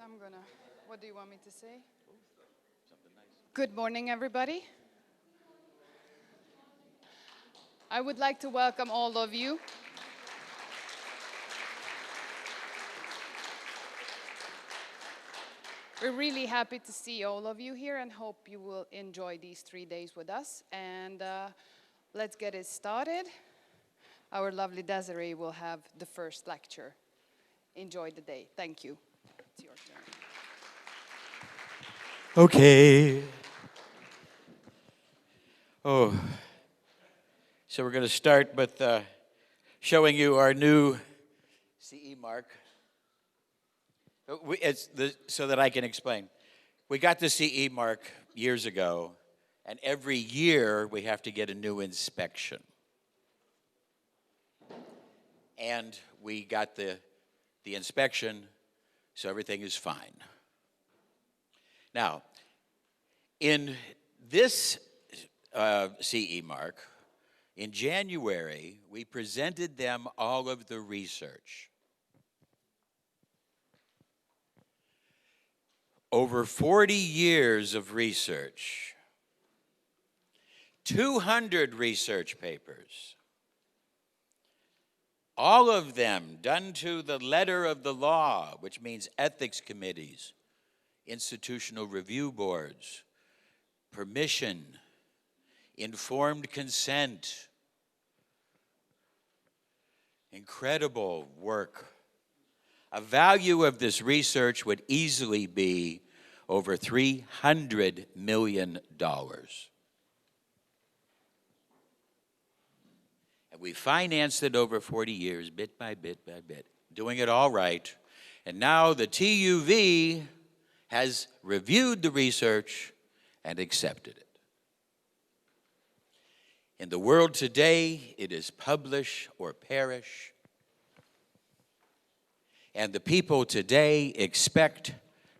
I'm gonna, what do you want me to say? Good morning, everybody. I would like to welcome all of you. We're really happy to see all of you here and hope you will enjoy these 3 days with us. And let's get it started. Our lovely Desiré will have the first lecture. Enjoy the day. Thank you. It's your turn. Okay. So we're going to start with showing you our new CE mark. So that I can explain. We got the CE mark years ago, and every year we have to get a new inspection. And we got the inspection, so everything is fine. Now, in this CE mark, in January, we presented them all of the research. Over 40 years of research, 200 research papers, all of them done to the letter of the law, which means ethics committees, institutional review boards, permission, informed consent. Incredible work. A value of this research would easily be over $300 million. And we financed it over 40 years, bit by bit by bit, doing it all right. And now the TUV has reviewed the research and accepted it. In the world today, it is publish or perish. And the people today expect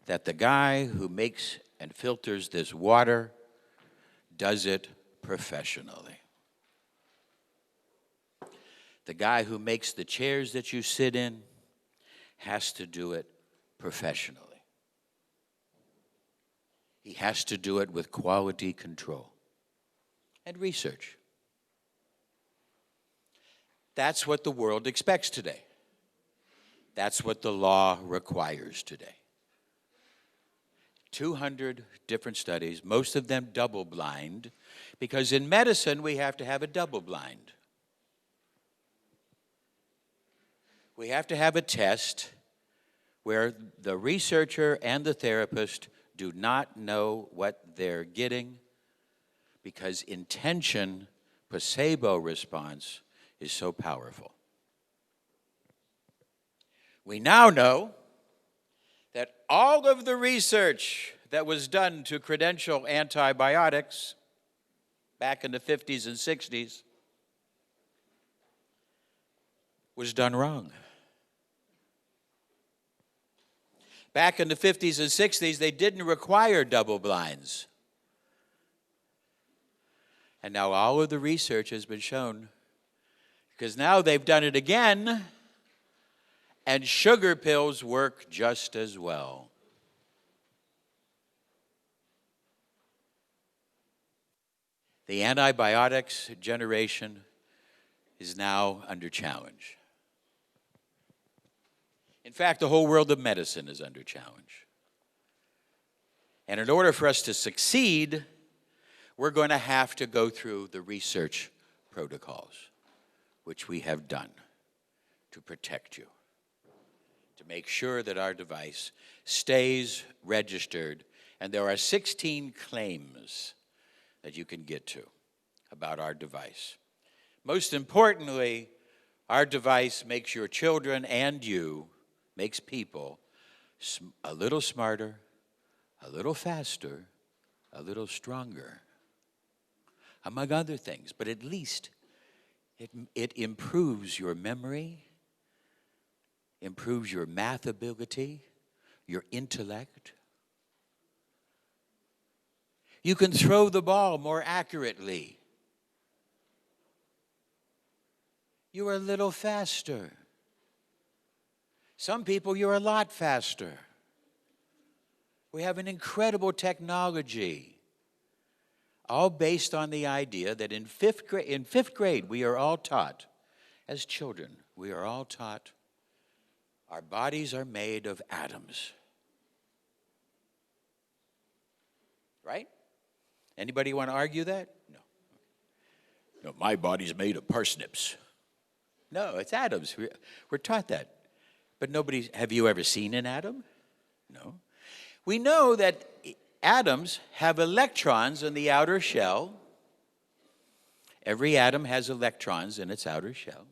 that the guy who makes and filters this water does it professionally. The guy who makes the chairs that you sit in has to do it professionally. He has to do it with quality control and research. That's what the world expects today. That's what the law requires today. 200 different studies, most of them double-blind, because in medicine we have to have a double-blind. We have to have a test where the researcher and the therapist do not know what they're getting, because intention, placebo response, is so powerful. We now know that all of the research that was done to credential antibiotics back in the 50s and 60s was done wrong. Back in the 50s and 60s, they didn't require double blinds. And now all of the research has been shown, because now they've done it again, and sugar pills work just as well. The antibiotics generation is now under challenge. In fact, the whole world of medicine is under challenge. And in order for us to succeed, we're going to have to go through the research protocols, which we have done to protect you, to make sure that our device stays registered. And there are 16 claims that you can get to about our device. Most importantly, our device makes your children and you, makes people a little smarter, a little faster, a little stronger, among other things. But at least it improves your memory, improves your math ability, your intellect. You can throw the ball more accurately. You're a little faster. Some people, you're a lot faster. We have an incredible technology, all based on the idea that in fifth grade we are all taught, as children, we are all taught our bodies are made of atoms. Right? Anybody want to argue that? No. No, my body's made of parsnips. No, it's atoms. We're taught that. But have you ever seen an atom? No. We know that atoms have electrons in the outer shell. Every atom has electrons in its outer shell.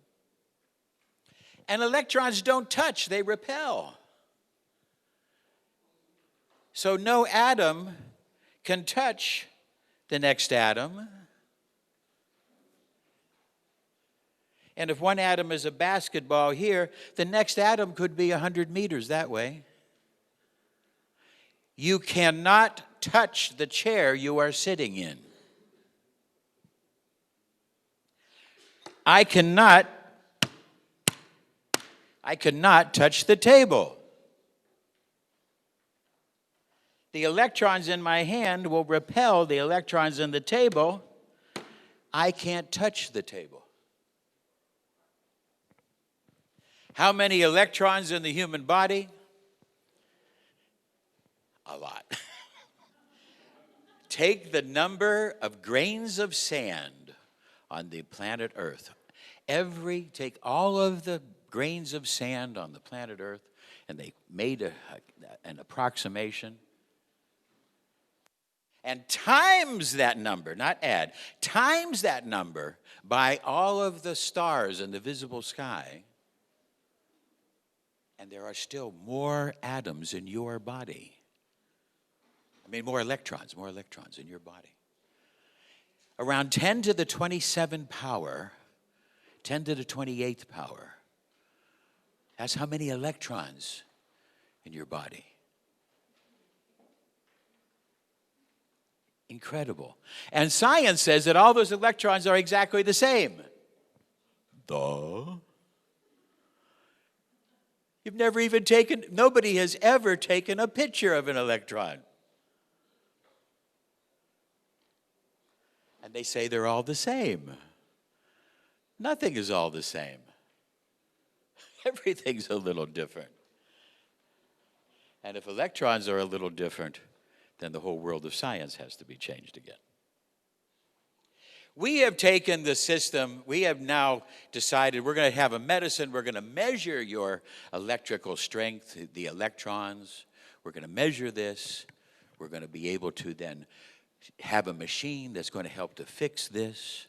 And electrons don't touch, they repel. So no atom can touch the next atom. And if one atom is a basketball here, the next atom could be 100 meters that way. You cannot touch the chair you are sitting in. I cannot touch the table. The electrons in my hand will repel the electrons in the table. I can't touch the table. How many electrons in the human body? A lot. Take the number of grains of sand on the planet Earth. Take all of the grains of sand on the planet Earth, and they made an approximation. And times that number, not add, times that number by all of the stars in the visible sky, and there are still more atoms in your body. More electrons in your body. Around 10 to the 27 power, 10 to the 28th power. That's how many electrons in your body. Incredible. And science says that all those electrons are exactly the same. Duh. Nobody has ever taken a picture of an electron. And they say they're all the same. Nothing is all the same. Everything's a little different. And if electrons are a little different, then the whole world of science has to be changed again. We have taken the system, we have now decided we're going to have a medicine, we're going to measure your electrical strength, the electrons, we're going to measure this, we're going to be able to then have a machine that's going to help to fix this,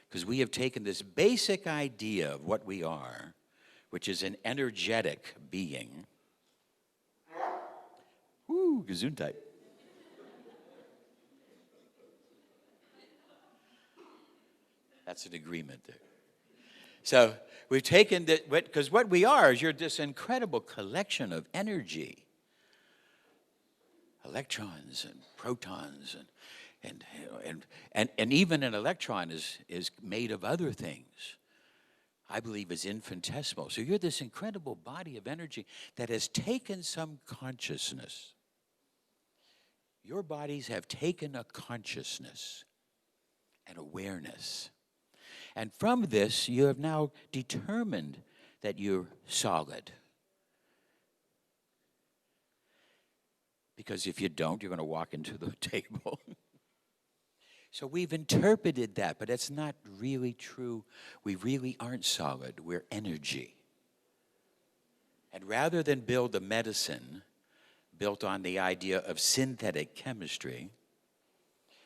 because we have taken this basic idea of what we are, which is an energetic being. Woo, Gesundheit. That's an agreement there. So we've taken that, because what we are is you're this incredible collection of energy. Electrons and protons and even an electron is made of other things. I believe is infinitesimal. So you're this incredible body of energy that has taken some consciousness. Your bodies have taken a consciousness and awareness. And from this, you have now determined that you're solid. Because if you don't, you're going to walk into the table. So we've interpreted that, but it's not really true. We really aren't solid. We're energy. And rather than build a medicine built on the idea of synthetic chemistry,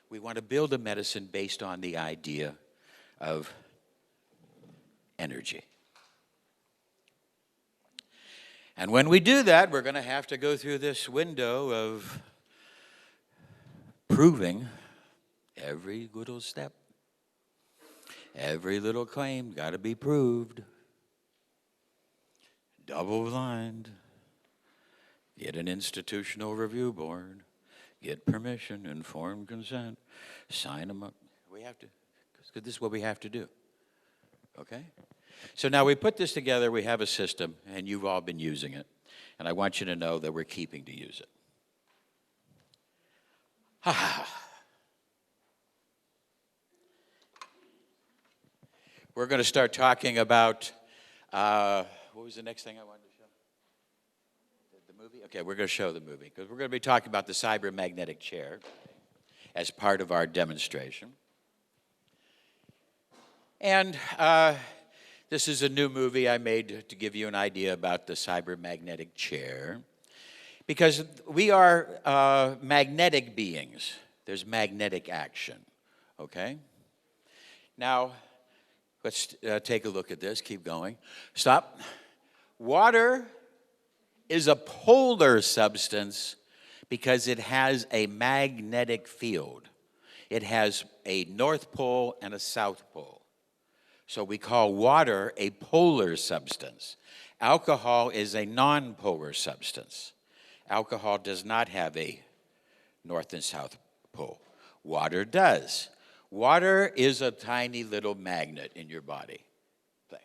we want to build a medicine based on the idea of energy. And when we do that, we're going to have to go through this window of proving every little step. Every little claim got to be proved. Double blind. Get an institutional review board. Get permission, informed consent. Sign them up. We have to, because this is what we have to do. Okay? So now we put this together, we have a system, and you've all been using it. And I want you to know that we're keeping to use it. We're going to start talking about, what was the next thing I wanted to show? The movie? Okay, we're going to show the movie because we're going to be talking about the cybermagnetic chair as part of our demonstration. And this is a new movie I made to give you an idea about the cybermagnetic chair. Because we are magnetic beings. There's magnetic action, okay? Now, let's take a look at this. Keep going. Stop. Water is a polar substance because it has a magnetic field. It has a north pole and a south pole. So we call water a polar substance. Alcohol is a non-polar substance. Alcohol does not have a north and south pole. Water does. Water is a tiny little magnet in your body. Play.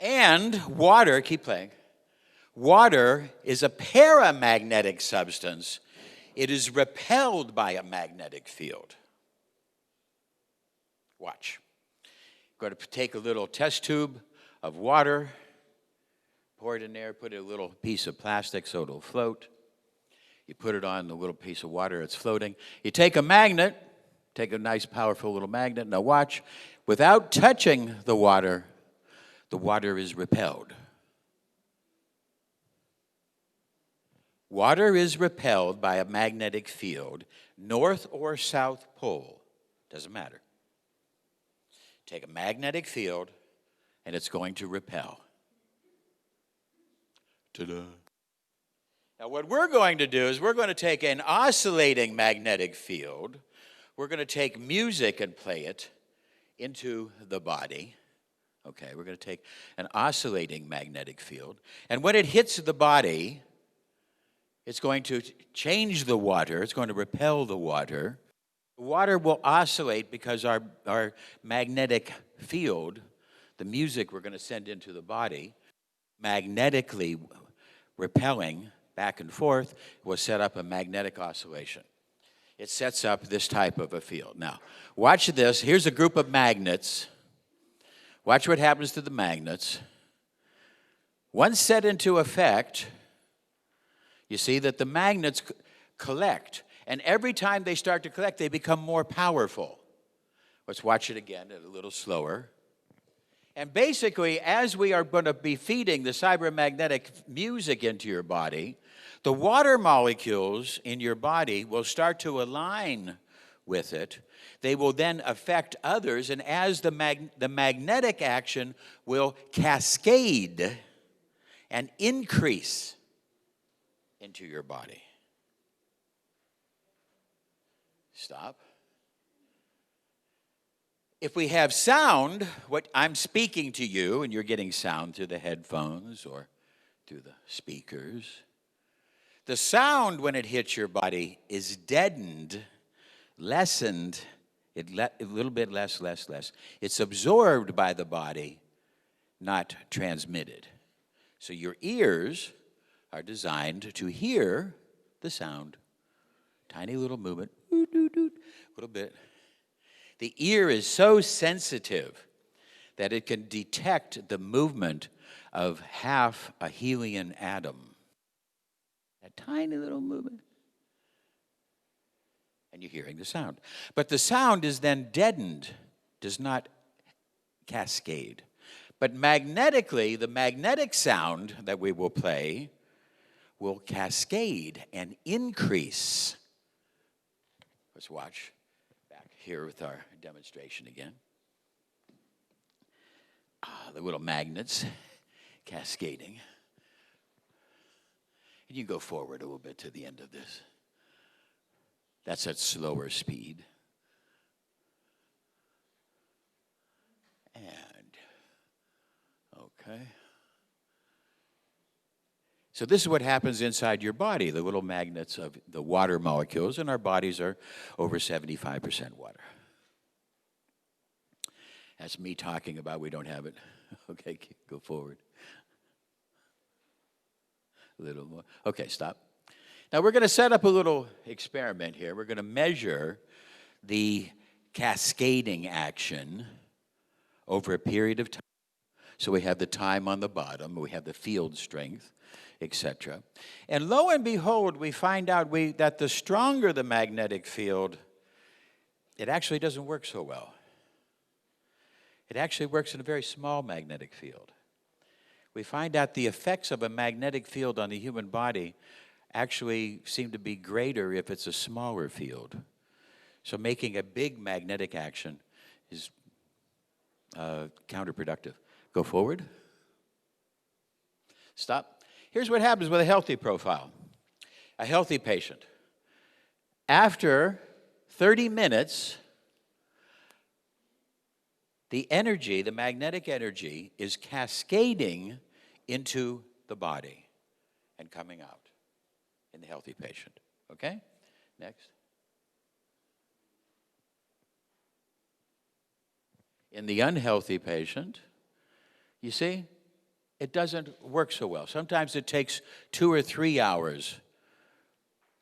And water, keep playing. Water is a paramagnetic substance. It is repelled by a magnetic field. Watch. I'm going to take a little test tube of water, pour it in there, put a little piece of plastic so it'll float. You put it on the little piece of water, it's floating. You take a magnet, take a nice powerful little magnet. Now watch, without touching the water is repelled. Water is repelled by a magnetic field, north or south pole, doesn't matter. Take a magnetic field, and it's going to repel. Ta-da. Now what we're going to do is we're going to take an oscillating magnetic field. We're going to take music and play it into the body. Okay, we're going to take an oscillating magnetic field. And when it hits the body, it's going to change the water. It's going to repel the water. The water will oscillate because our magnetic field, the music we're going to send into the body, magnetically repelling back and forth, will set up a magnetic oscillation. It sets up this type of a field. Now, watch this. Here's a group of magnets. Watch what happens to the magnets. Once set into effect, you see that the magnets collect. And every time they start to collect, they become more powerful. Let's watch it again, a little slower. And basically, as we are going to be feeding the cybermagnetic music into your body, the water molecules in your body will start to align with it. They will then affect others, and as the magnetic action will cascade and increase into your body. Stop. If we have sound, what I'm speaking to you, and you're getting sound through the headphones or through the speakers, the sound when it hits your body is deadened, lessened, a little bit less. It's absorbed by the body, not transmitted. So your ears are designed to hear the sound. Tiny little movement, a little bit. The ear is so sensitive that it can detect the movement of half a helium atom. A tiny little movement. And you're hearing the sound. But the sound is then deadened, does not cascade. But magnetically, the magnetic sound that we will play will cascade and increase. Let's watch back here with our demonstration again. The little magnets cascading. And you go forward a little bit to the end of this. That's at slower speed. And, okay. So this is what happens inside your body. The little magnets of the water molecules in our bodies are over 75% water. That's me talking about we don't have it. Okay, go forward. A little more. Okay, stop. Now we're going to set up a little experiment here. We're going to measure the cascading action over a period of time. So we have the time on the bottom, we have the field strength, etc. And lo and behold, we find out that the stronger the magnetic field, it actually doesn't work so well. It actually works in a very small magnetic field. We find out the effects of a magnetic field on the human body actually seem to be greater if it's a smaller field. So making a big magnetic action is counterproductive. Go forward. Stop. Here's what happens with a healthy profile. A healthy patient. After 30 minutes, the energy, the magnetic energy, is cascading into the body and coming out in the healthy patient. Okay? Next. In the unhealthy patient, you see, it doesn't work so well. Sometimes it takes 2 or 3 hours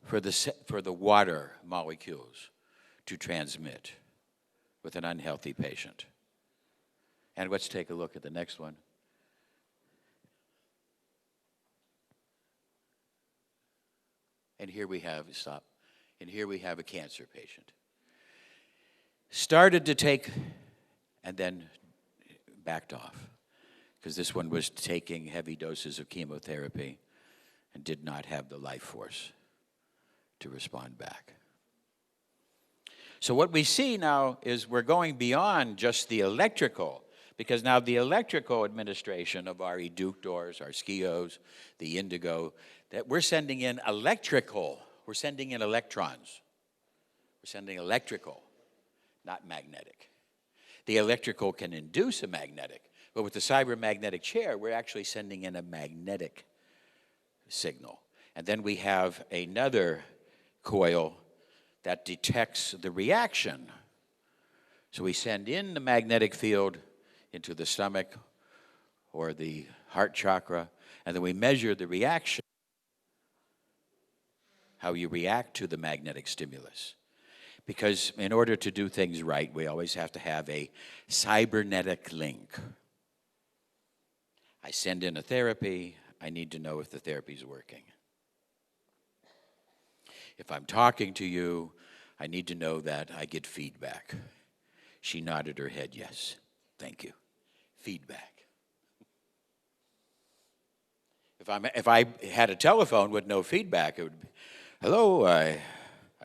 for the water molecules to transmit with an unhealthy patient. And let's take a look at the next one. And here we have, stop, and here we have a cancer patient. Started to take and then backed off because this one was taking heavy doses of chemotherapy and did not have the life force to respond back. So what we see now is we're going beyond just the electrical, because now the electrical administration of our eductors, our skios, the indigo, that we're sending in electrical, we're sending in electrons. We're sending electrical, not magnetic. The electrical can induce a magnetic, but with the cybermagnetic chair, we're actually sending in a magnetic signal. And then we have another coil that detects the reaction. So we send in the magnetic field into the stomach or the heart chakra, and then we measure the reaction, how you react to the magnetic stimulus. Because in order to do things right, we always have to have a cybernetic link. I send in a therapy, I need to know if the therapy is working. If I'm talking to you, I need to know that I get feedback. She nodded her head, yes. Thank you. Feedback. If I had a telephone with no feedback, it would be, hello, I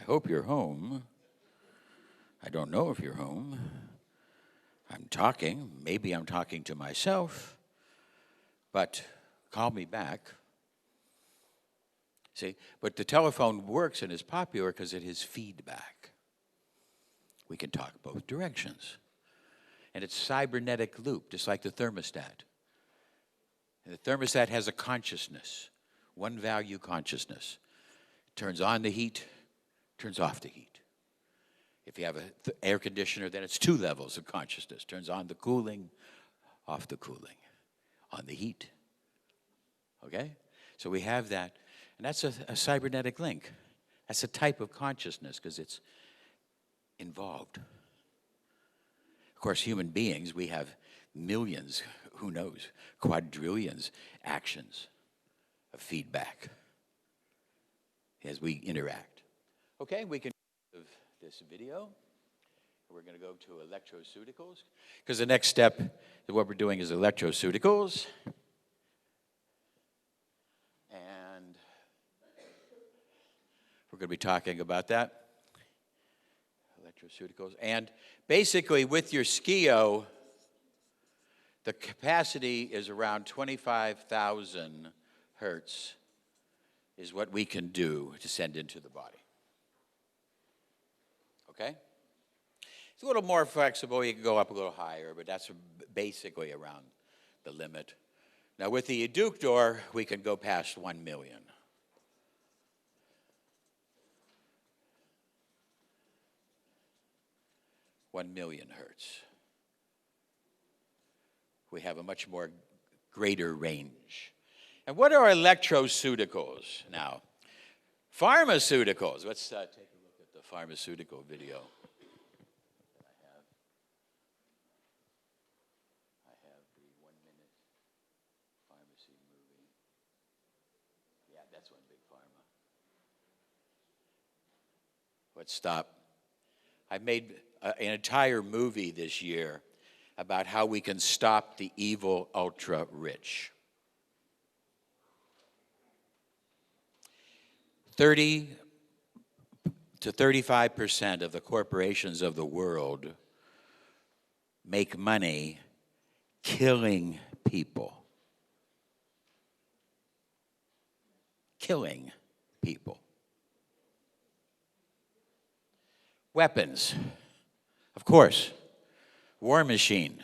hope you're home. I don't know if you're home. I'm talking. Maybe I'm talking to myself. But call me back. See, but the telephone works and is popular because it is feedback. We can talk both directions. And it's cybernetic loop, just like the thermostat. And the thermostat has a consciousness, one value consciousness. It turns on the heat, turns off the heat. If you have an air conditioner, then it's 2 levels of consciousness. Turns on the cooling, off the cooling, on the heat. Okay? So we have that. And that's a cybernetic link. That's a type of consciousness because it's involved. Of course, human beings, we have millions, who knows, quadrillions actions of feedback as we interact. Okay, we can of this video. We're going to go to electroceuticals because the next step of what we're doing is electroceuticals. And we're going to be talking about that. Electroceuticals. And basically with your skio, the capacity is around 25,000 hertz is what we can do to send into the body. Okay? It's a little more flexible. You can go up a little higher, but that's basically around the limit. Now with the eductor, we can go past 1 million. 1 million hertz. We have a much more greater range. And what are electroceuticals now? Pharmaceuticals. Let's take a look at the pharmaceutical video. I have the 1 minute pharmacy movie. Yeah, that's one big pharma. Let's stop. I made an entire movie this year about how we can stop the evil ultra-rich. 30 to 35% of the corporations of the world make money killing people. Killing people. Weapons, of course. War machine.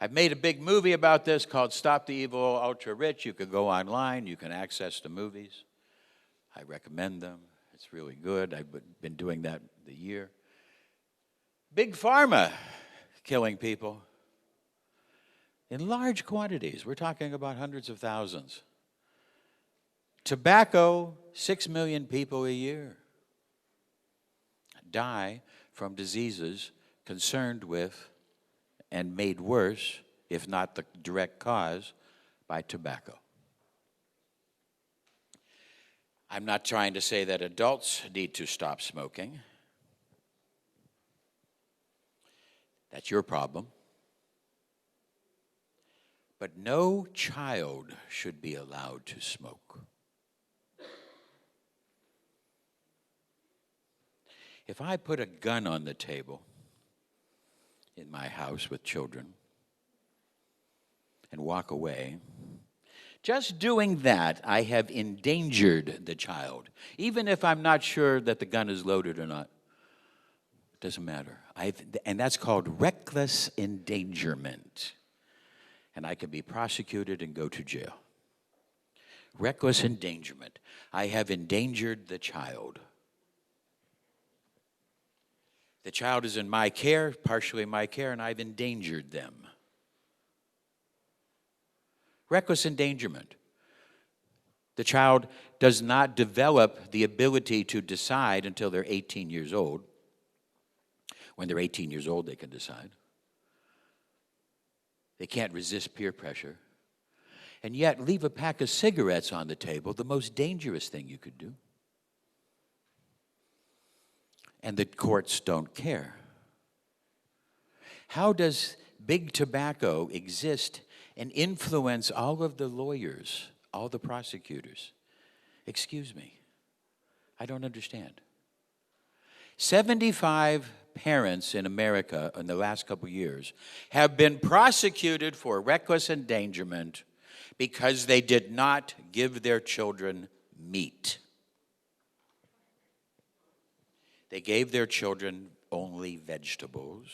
I've made a big movie about this called Stop the Evil Ultra Rich. You could go online, you can access the movies. I recommend them. It's really good. I've been doing that the year. Big pharma killing people in large quantities. We're talking about hundreds of thousands. Tobacco, 6 million people a year die from diseases concerned with and made worse, if not the direct cause, by tobacco. I'm not trying to say that adults need to stop smoking. That's your problem. But no child should be allowed to smoke. If I put a gun on the table in my house with children and walk away, just doing that, I have endangered the child. Even if I'm not sure that the gun is loaded or not, it doesn't matter. And that's called reckless endangerment. And I can be prosecuted and go to jail. Reckless endangerment. I have endangered the child. The child is in my care, partially my care, and I've endangered them. Reckless endangerment. The child does not develop the ability to decide until they're 18 years old. When they're 18 years old, they can decide. They can't resist peer pressure. And yet, leave a pack of cigarettes on the table, the most dangerous thing you could do. And the courts don't care. How does big tobacco exist and influence all of the lawyers, all the prosecutors? Excuse me, I don't understand. 75 parents in America in the last couple years have been prosecuted for reckless endangerment because they did not give their children meat. They gave their children only vegetables,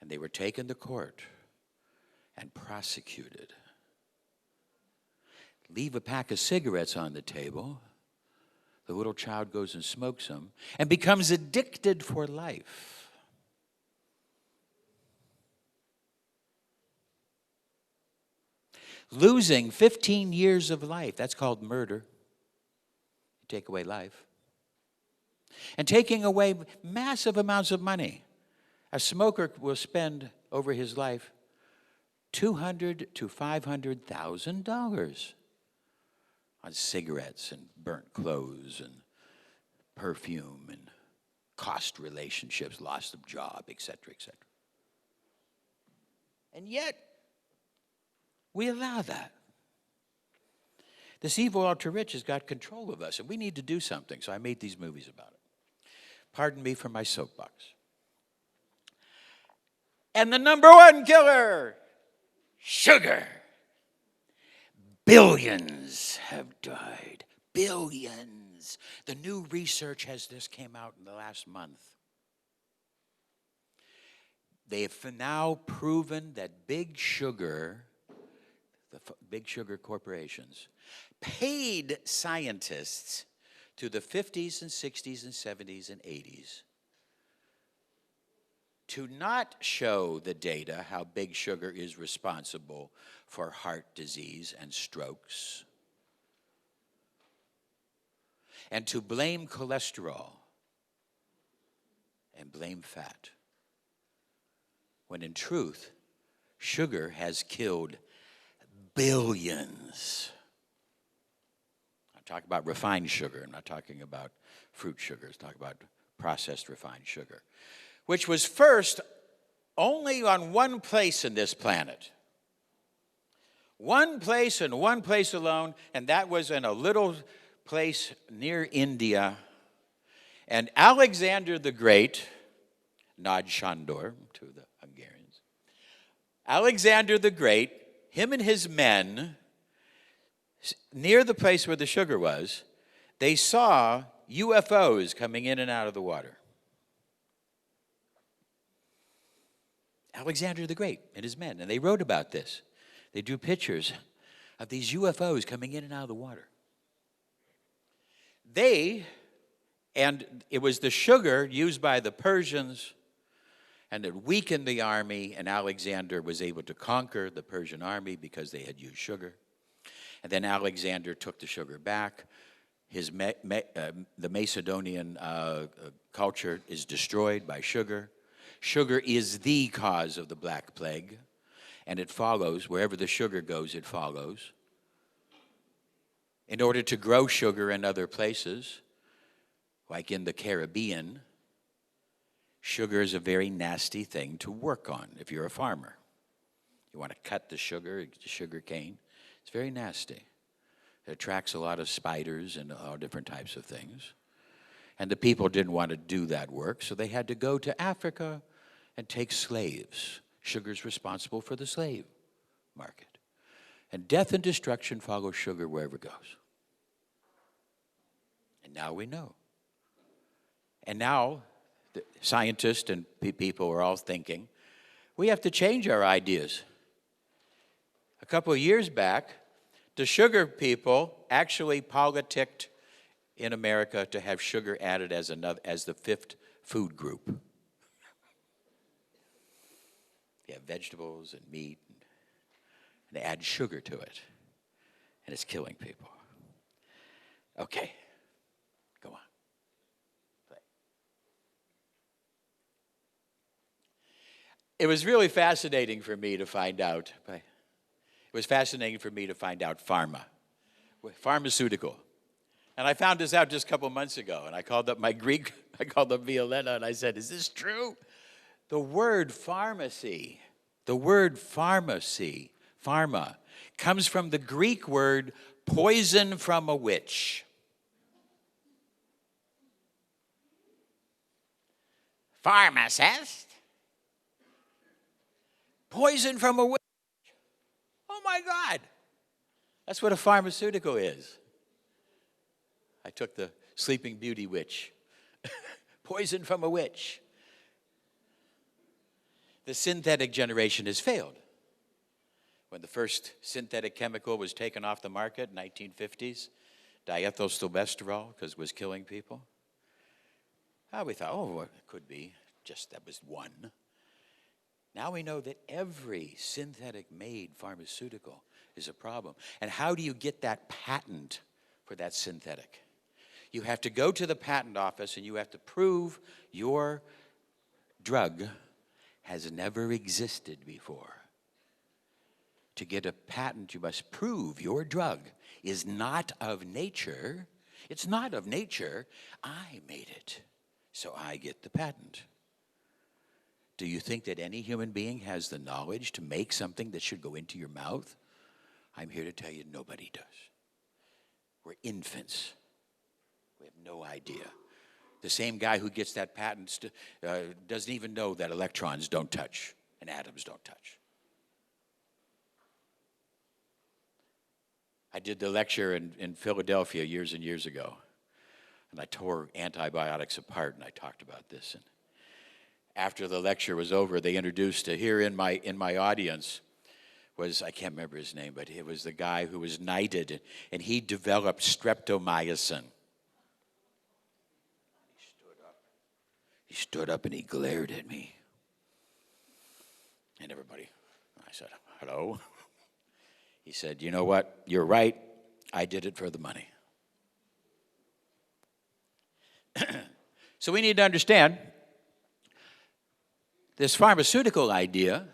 and they were taken to court and prosecuted. Leave a pack of cigarettes on the table, the little child goes and smokes them and becomes addicted for life. Losing 15 years of life, that's called murder. You take away life. And taking away massive amounts of money. A smoker will spend over his life $200,000 to $500,000 on cigarettes and burnt clothes and perfume and cost relationships, loss of job, etc., etc. And yet, we allow that. This evil ultra-rich has got control of us, and we need to do something, so I made these movies about it. Pardon me for my soapbox. And the number one killer, sugar. Billions have died. Billions. The new research has just came out in the last month. They have now proven that big sugar, the big sugar corporations, paid scientists to the 50s and 60s and 70s and 80s to not show the data how big sugar is responsible for heart disease and strokes. and to blame cholesterol and blame fat, when in truth, sugar has killed billions. I'm talking about refined sugar. I'm not talking about fruit sugars. I'm talking about processed refined sugar, which was first only on one place in this planet. One place and one place alone, and that was in a little place near India. And Alexander the Great, Nod Shandor to the Hungarians, Alexander the Great, him and his men, near the place where the sugar was, they saw UFOs coming in and out of the water. Alexander the Great and his men, and they wrote about this. They drew pictures of these UFOs coming in and out of the water. And it was the sugar used by the Persians, and it weakened the army, and Alexander was able to conquer the Persian army because they had used sugar. And then Alexander took the sugar back. The Macedonian culture is destroyed by sugar. Sugar is the cause of the Black Plague, and it follows. Wherever the sugar goes, it follows. In order to grow sugar in other places, like in the Caribbean, sugar is a very nasty thing to work on if you're a farmer. You want to cut the sugar cane. It's very nasty. It attracts a lot of spiders and all different types of things. And the people didn't want to do that work, so they had to go to Africa and take slaves. Sugar's responsible for the slave market. And death and destruction follow sugar wherever it goes. And now we know. And now the scientists and people are all thinking, we have to change our ideas. A couple of years back, the sugar people actually politicked in America to have sugar added as the fifth food group. You have vegetables and meat, and they add sugar to it, and it's killing people. Okay, go on. Play. It was really fascinating for me to find out. It was fascinating for me to find out pharmaceutical. And I found this out just a couple months ago, and I called up Violetta, and I said, is this true? The word pharma, comes from the Greek word poison from a witch. Pharmacist? Poison from a witch. Oh my God. That's what a pharmaceutical is. I took the Sleeping Beauty witch. Poison from a witch. The synthetic generation has failed. When the first synthetic chemical was taken off the market in the 1950s, diethylstilbestrol, because it was killing people, we thought, it could be just that was one. Now we know that every synthetic-made pharmaceutical is a problem. And how do you get that patent for that synthetic? You have to go to the patent office and you have to prove your drug has never existed before. To get a patent, you must prove your drug is not of nature. It's not of nature. I made it, so I get the patent. Do you think that any human being has the knowledge to make something that should go into your mouth? I'm here to tell you nobody does. We're infants. We have no idea. The same guy who gets that patent doesn't even know that electrons don't touch and atoms don't touch. I did the lecture in Philadelphia years and years ago, and I tore antibiotics apart, and I talked about this. And after the lecture was over, they introduced here in my audience was, I can't remember his name, but it was the guy who was knighted, and he developed streptomycin. He stood up and he glared at me. And everybody, I said, hello? He said, you know what? You're right. I did it for the money. So we need to understand this pharmaceutical idea,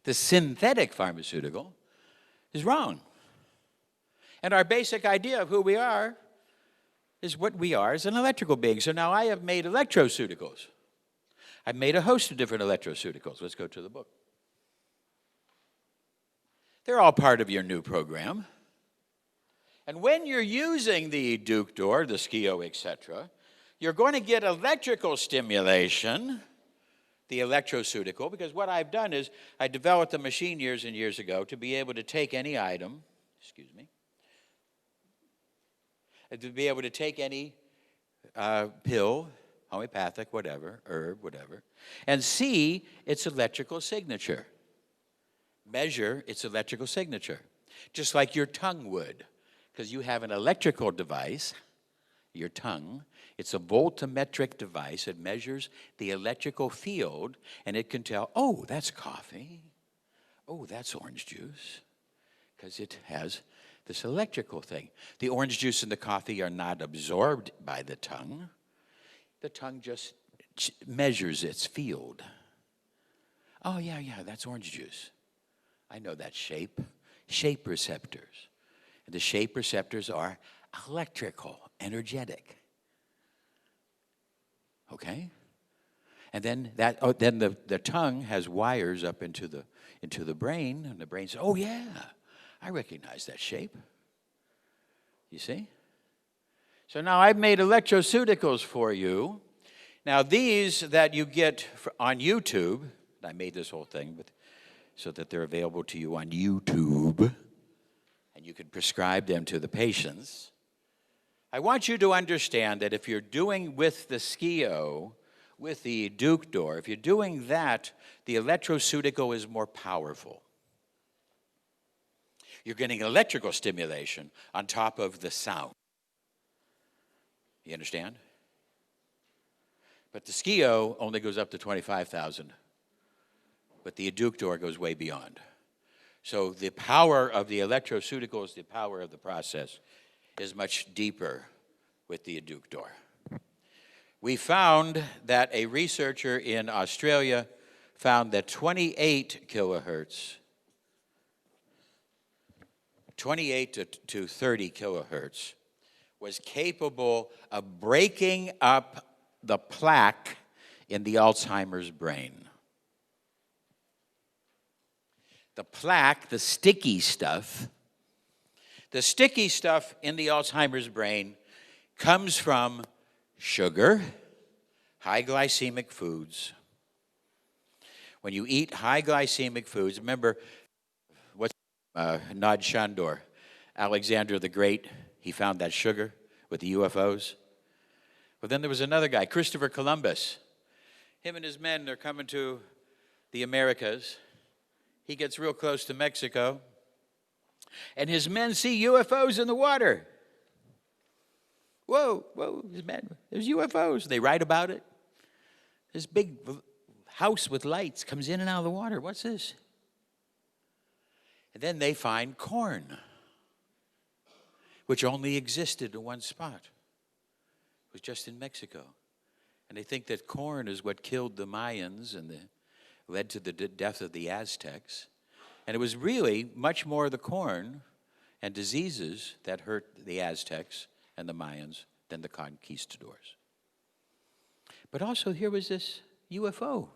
the synthetic pharmaceutical, is wrong. And our basic idea of who we are is what we are as an electrical being. So now I have made electroceuticals. I've made a host of different electroceuticals. Let's go to the book. They're all part of your new program. And when you're using the Ductor, the Skio, etc., you're going to get electrical stimulation, the electroceutical, because what I've done is I developed a machine years and years ago to be able to take any item, to be able to take any pill, homeopathic, whatever, herb, whatever, and see its electrical signature. Measure its electrical signature, just like your tongue would, because you have an electrical device, your tongue. It's a voltammetric device. It measures the electrical field, and it can tell, oh, that's coffee. Oh, that's orange juice, because it has this electrical thing. The orange juice and the coffee are not absorbed by the tongue. The tongue just measures its field. Oh, yeah, that's orange juice. I know that shape. Shape receptors. And the shape receptors are electrical, energetic. Okay? And then the tongue has wires up into the brain, and the brain says, oh yeah, I recognize that shape. You see? So now I've made electroceuticals for you. Now these that you get on YouTube, I made this whole thing so that they're available to you on YouTube, and you can prescribe them to the patients. I want you to understand that if you're doing with the Skio, with the Ductor, if you're doing that, the electroceutical is more powerful. You're getting electrical stimulation on top of the sound. You understand? But the Skio only goes up to 25,000. But the Ductor goes way beyond. So the power of the electroceuticals, the power of the process, is much deeper with the Ductor. We found that a researcher in Australia found that 28 kilohertz, 28 to 30 kilohertz, was capable of breaking up the plaque in the Alzheimer's brain. The plaque, the sticky stuff in the Alzheimer's brain comes from sugar, high glycemic foods. When you eat high glycemic foods, remember, what's Nod Shandor, Alexander the Great, he found that sugar with the UFOs. But then there was another guy, Christopher Columbus. Him and his men are coming to the Americas. He gets real close to Mexico, and his men see UFOs in the water. Whoa, his men, there's UFOs. They write about it. This big house with lights comes in and out of the water. What's this? And then they find corn, which only existed in one spot. It was just in Mexico. And they think that corn is what killed the Mayans and led to the death of the Aztecs. And it was really much more the corn and diseases that hurt the Aztecs and the Mayans than the conquistadors. But also here was this UFO.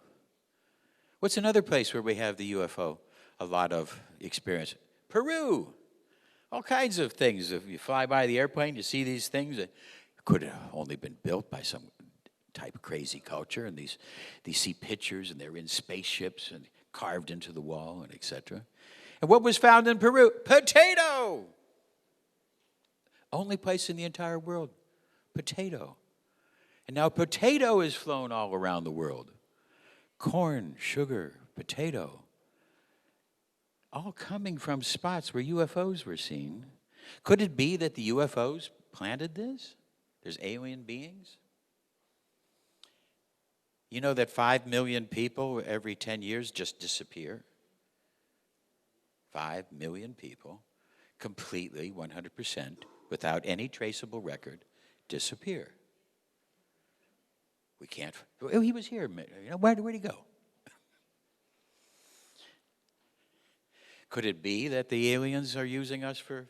What's another place where we have the UFO? A lot of experience. Peru. All kinds of things. If you fly by the airplane, you see these things that could have only been built by some type of crazy culture, and these see pictures, and they're in spaceships and carved into the wall, and etc. And what was found in Peru? Potato! Only place in the entire world. Potato. And now potato is flown all around the world. Corn, sugar, potato. All coming from spots where UFOs were seen. Could it be that the UFOs planted this? There's alien beings? You know that 5 million people every 10 years just disappear? 5 million people, completely, 100%, without any traceable record, disappear. We can't. Oh, he was here. You know, where'd he go? Could it be that the aliens are using us for...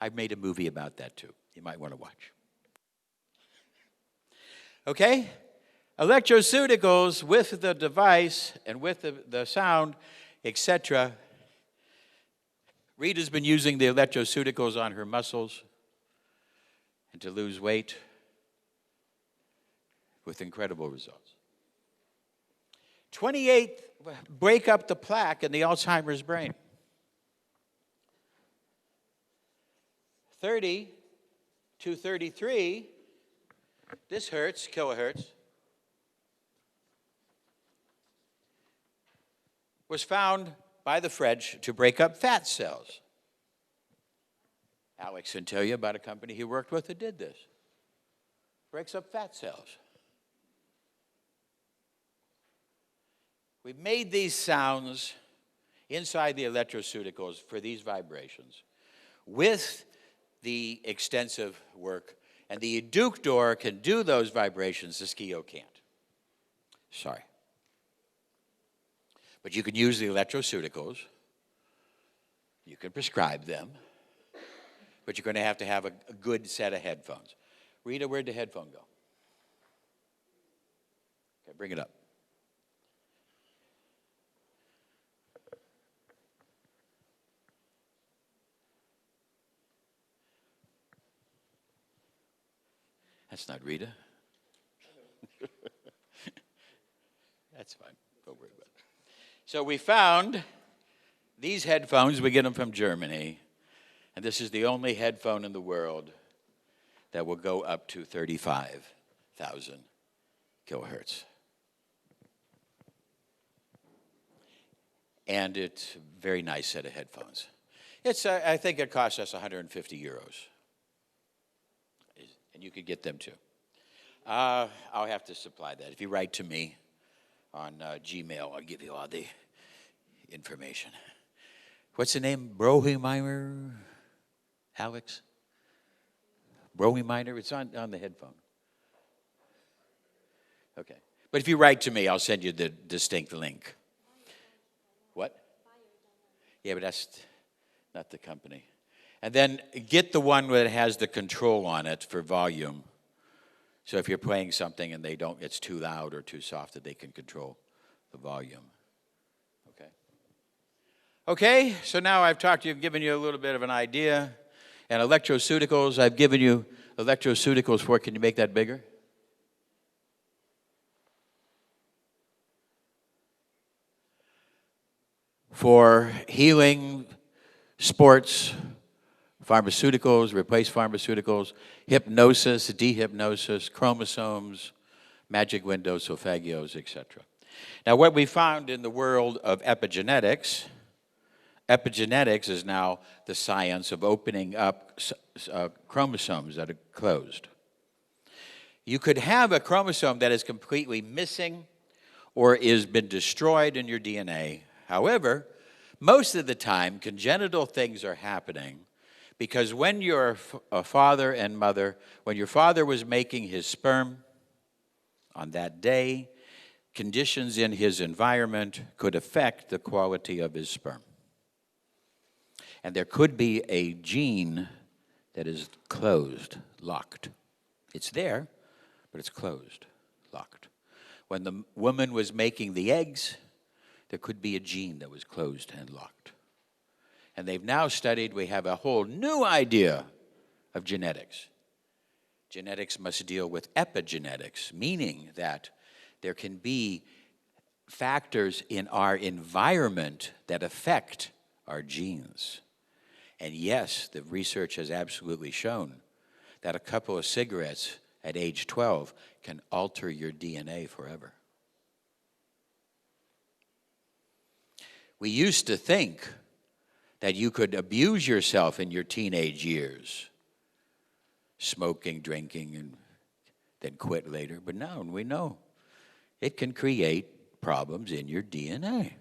I've made a movie about that too. You might want to watch. Okay? Electroceuticals with the device and with the sound, etc. Rita's been using the electroceuticals on her muscles and to lose weight with incredible results. 28, break up the plaque in the Alzheimer's brain. 30 to 33, this hertz, kilohertz, was found by the French to break up fat cells. Alex can tell you about a company he worked with that did this. Breaks up fat cells. We've made these sounds inside the electroceuticals for these vibrations with the extensive work, and the eductor can do those vibrations, the SCIO can't. Sorry. But you can use the electroceuticals, you can prescribe them, but you're going to have a good set of headphones. Rita, where'd the headphone go? Okay, bring it up. That's not Rita. That's fine. Don't worry about it. So we found these headphones. We get them from Germany. And this is the only headphone in the world that will go up to 35,000 kilohertz. And it's a very nice set of headphones. I think it costs us 150 euros. And you could get them too. I'll have to supply that. If you write to me on Gmail, I'll give you all the information. What's the name? Broheimer? Alex? Broheimer? It's on the headphone. Okay. But if you write to me, I'll send you the distinct link. What? Yeah, but that's not the company. And then get the one that has the control on it for volume. So if you're playing something and it's too loud or too soft, that they can control the volume. Okay? Okay, so now I've talked to you, given you a little bit of an idea. And electroceuticals, I've given you electroceuticals for, can you make that bigger? For healing, sports, pharmaceuticals, replace pharmaceuticals, hypnosis, dehypnosis, chromosomes, magic windows, solfeggios, etc. Now, what we found in the world of epigenetics is now the science of opening up chromosomes that are closed. You could have a chromosome that is completely missing or has been destroyed in your DNA. However, most of the time, congenital things are happening because when your father and mother, when your father was making his sperm on that day, conditions in his environment could affect the quality of his sperm. And there could be a gene that is closed, locked. It's there, but it's closed, locked. When the woman was making the eggs, there could be a gene that was closed and locked. And they've now studied, we have a whole new idea of genetics. Genetics must deal with epigenetics, meaning that there can be factors in our environment that affect our genes. And yes, the research has absolutely shown that a couple of cigarettes at age 12 can alter your DNA forever. We used to think that you could abuse yourself in your teenage years, smoking, drinking, and then quit later. But now we know it can create problems in your DNA.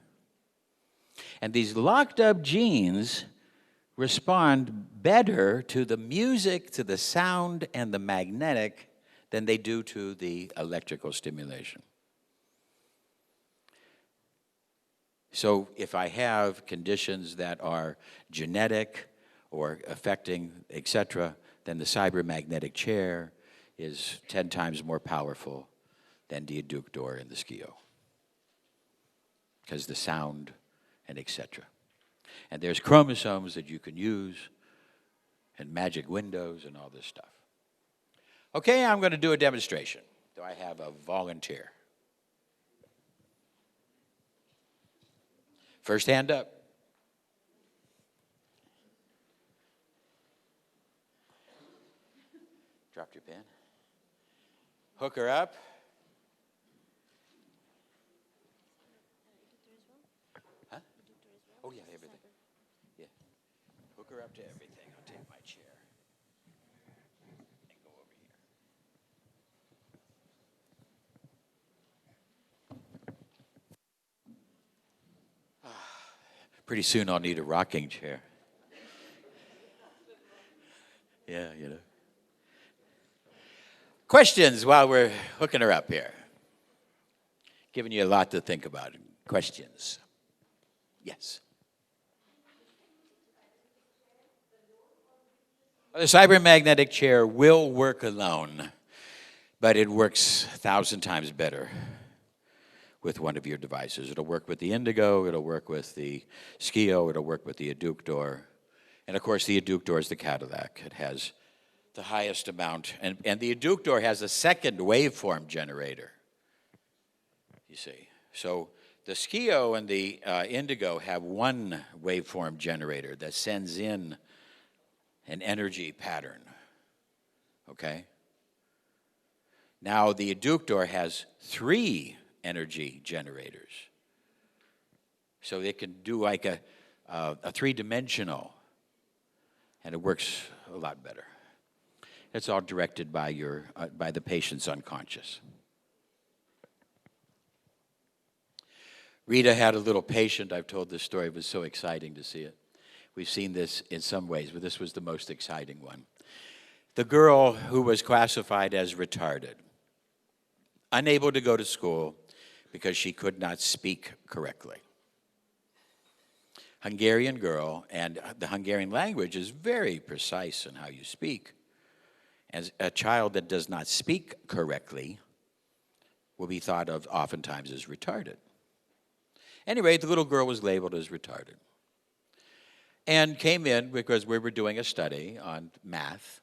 And these locked up genes respond better to the music, to the sound, and the magnetic than they do to the electrical stimulation. So if I have conditions that are genetic or affecting, etc., then the cybermagnetic chair is 10 times more powerful than the adductor and the skio, because the sound and etc. And there's chromosomes that you can use and magic windows and all this stuff. Okay, I'm going to do a demonstration. Do I have a volunteer? First hand up. Dropped your pen. Hook her up. Huh? Oh, yeah, everything. Yeah. Hook her up to everything. I'll take my chair and go over here. Pretty soon I'll need a rocking chair. Yeah, you know. Questions while we're hooking her up here. Giving you a lot to think about. Questions? Yes. The cybermagnetic chair will work alone, but it works 1,000 times better with one of your devices. It'll work with the indigo, it'll work with the skio, it'll work with the adductor. And of course, the adductor is the Cadillac. It has the highest amount. And the adductor has a second waveform generator, you see. So the skio and the indigo have one waveform generator that sends in an energy pattern, okay? Now the adductor has 3 energy generators. So it can do like a 3-dimensional, and it works a lot better. It's all directed by by the patient's unconscious. Rita had a little patient. I've told this story. It was so exciting to see it. We've seen this in some ways, but this was the most exciting one. The girl who was classified as retarded, unable to go to school because she could not speak correctly. Hungarian girl, and the Hungarian language is very precise in how you speak. As a child that does not speak correctly will be thought of oftentimes as retarded. Anyway, the little girl was labeled as retarded and came in because we were doing a study on mathematics,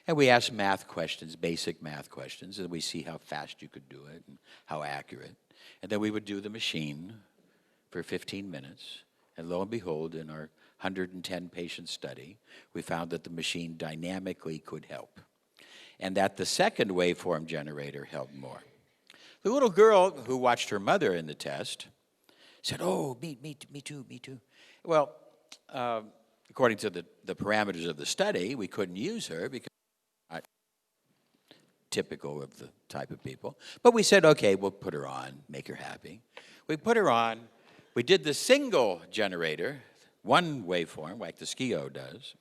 and we asked math questions, basic math questions, and we see how fast you could do it and how accurate. And then we would do the machine for 15 minutes, and lo and behold, in our 110 patient study, we found that the machine dynamically could help, and that the second waveform generator helped more. The little girl who watched her mother in the test said, "Oh, me too. Well, according to the parameters of the study, we couldn't use her because not typical of the type of people. But we said, okay, we'll put her on, make her happy. We put her on. We did the single generator, one waveform, like the skio does,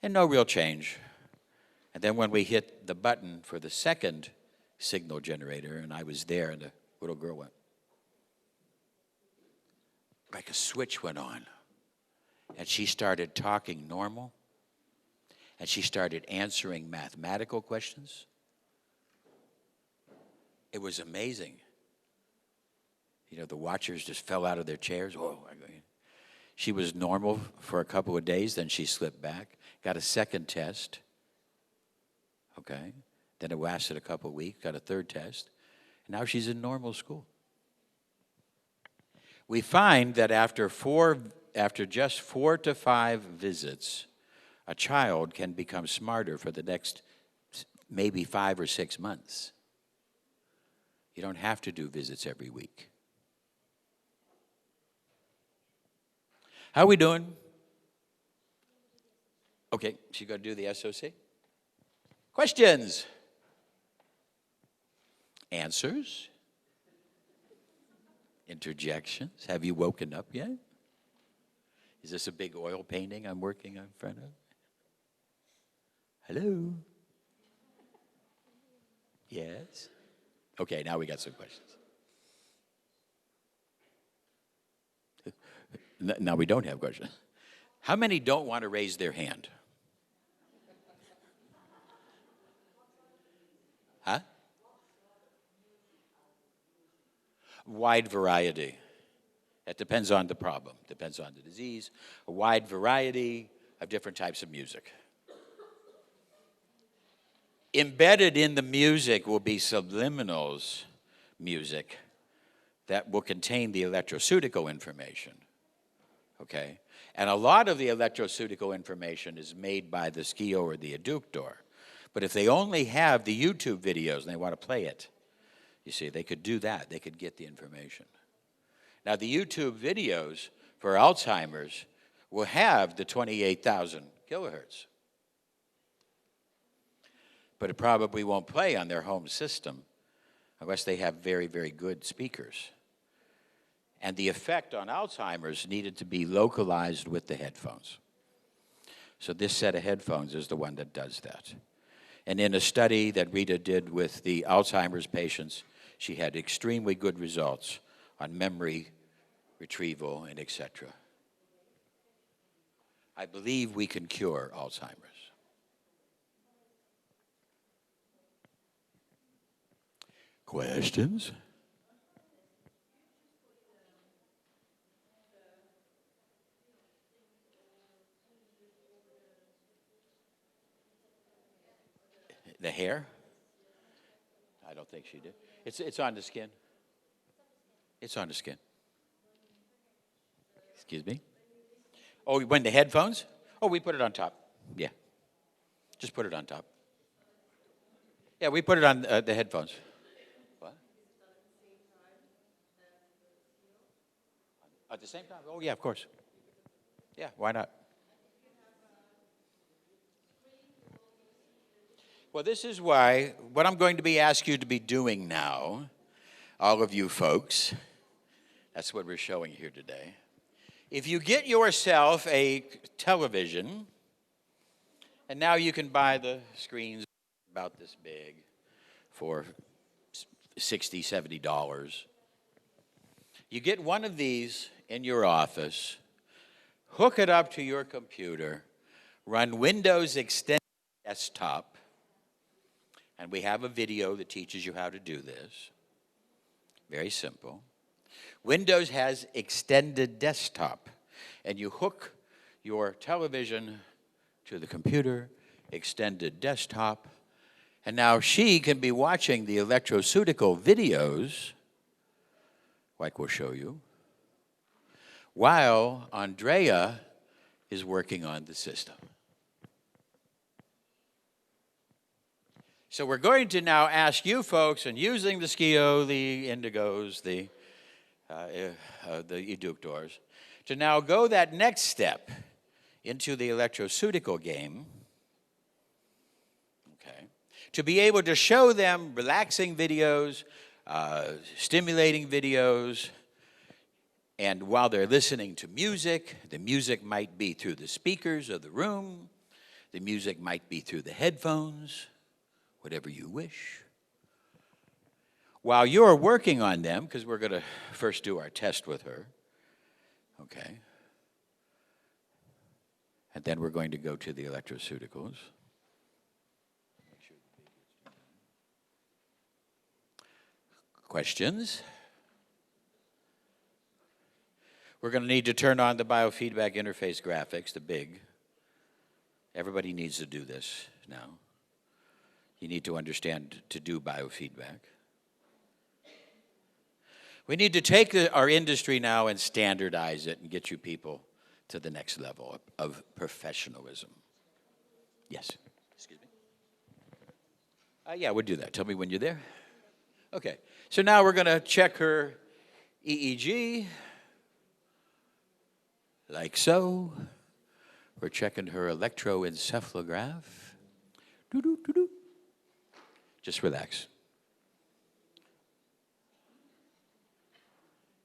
and no real change. And then when we hit the button for the second signal generator, and I was there, and the little girl went, like a switch went on. And she started talking normal, and she started answering mathematical questions. It was amazing. You know, the watchers just fell out of their chairs. Whoa. She was normal for a couple of days, then she slipped back, got a second test, okay? Then it lasted a couple of weeks, got a third test, and now she's in normal school. We find that after just 4 to 5 visits, a child can become smarter for the next maybe 5 or 6 months. You don't have to do visits every week. How are we doing? Okay, she's going to do the SOC. Questions? Answers? Interjections? Have you woken up yet? Is this a big oil painting I'm working in front of? Hello? Yes? Okay, now we got some questions. Now we don't have questions. How many don't want to raise their hand? Huh? Wide variety. That depends on the problem, depends on the disease. A wide variety of different types of music. Embedded in the music will be subliminals music that will contain the electroceutical information. Okay? And a lot of the electroceutical information is made by the SCIO or the adductor. But if they only have the YouTube videos and they want to play it, you see, they could do that. They could get the information. Now, the YouTube videos for Alzheimer's will have the 28,000 kilohertz. But it probably won't play on their home system unless they have very, very good speakers. And the effect on Alzheimer's needed to be localized with the headphones. So this set of headphones is the one that does that. And in a study that Rita did with the Alzheimer's patients, she had extremely good results on memory retrieval and etc. I believe we can cure Alzheimer's. Questions? The hair? I don't think she did. It's on the skin. It's on the skin. Excuse me? Oh, when the headphones? Oh, we put it on top. Yeah. Just put it on top. Yeah, we put it on the headphones. What? At the same time? Oh, yeah, of course. Yeah, why not? Well, this is why, what I'm going to be asking you to be doing now, all of you folks, that's what we're showing here today. If you get yourself a television, and now you can buy the screens about this big for $60, $70. You get one of these in your office, hook it up to your computer, run Windows Extended Desktop, and we have a video that teaches you how to do this. Very simple. Windows has Extended Desktop, and you hook your television to the computer, Extended Desktop, and now she can be watching the electroceutical videos, like we'll show you, while Andrea is working on the system. So we're going to now ask you folks, and using the SCIO, the indigos, the eductors, to now go that next step into the electroceutical game, okay, to be able to show them relaxing videos, stimulating videos, and while they're listening to music, the music might be through the speakers of the room, the music might be through the headphones, whatever you wish. While you're working on them, because we're going to first do our test with her, okay, and then we're going to go to the electroceuticals. Questions? We're going to need to turn on the biofeedback interface graphics, the big. Everybody needs to do this now. You need to understand to do biofeedback. We need to take our industry now and standardize it and get you people to the next level of professionalism. Yes? Excuse me? Yeah, we'll do that. Tell me when you're there. Okay. So now we're going to check her EEG, like so. We're checking her electroencephalograph. Doo-doo-doo-doo. Just relax.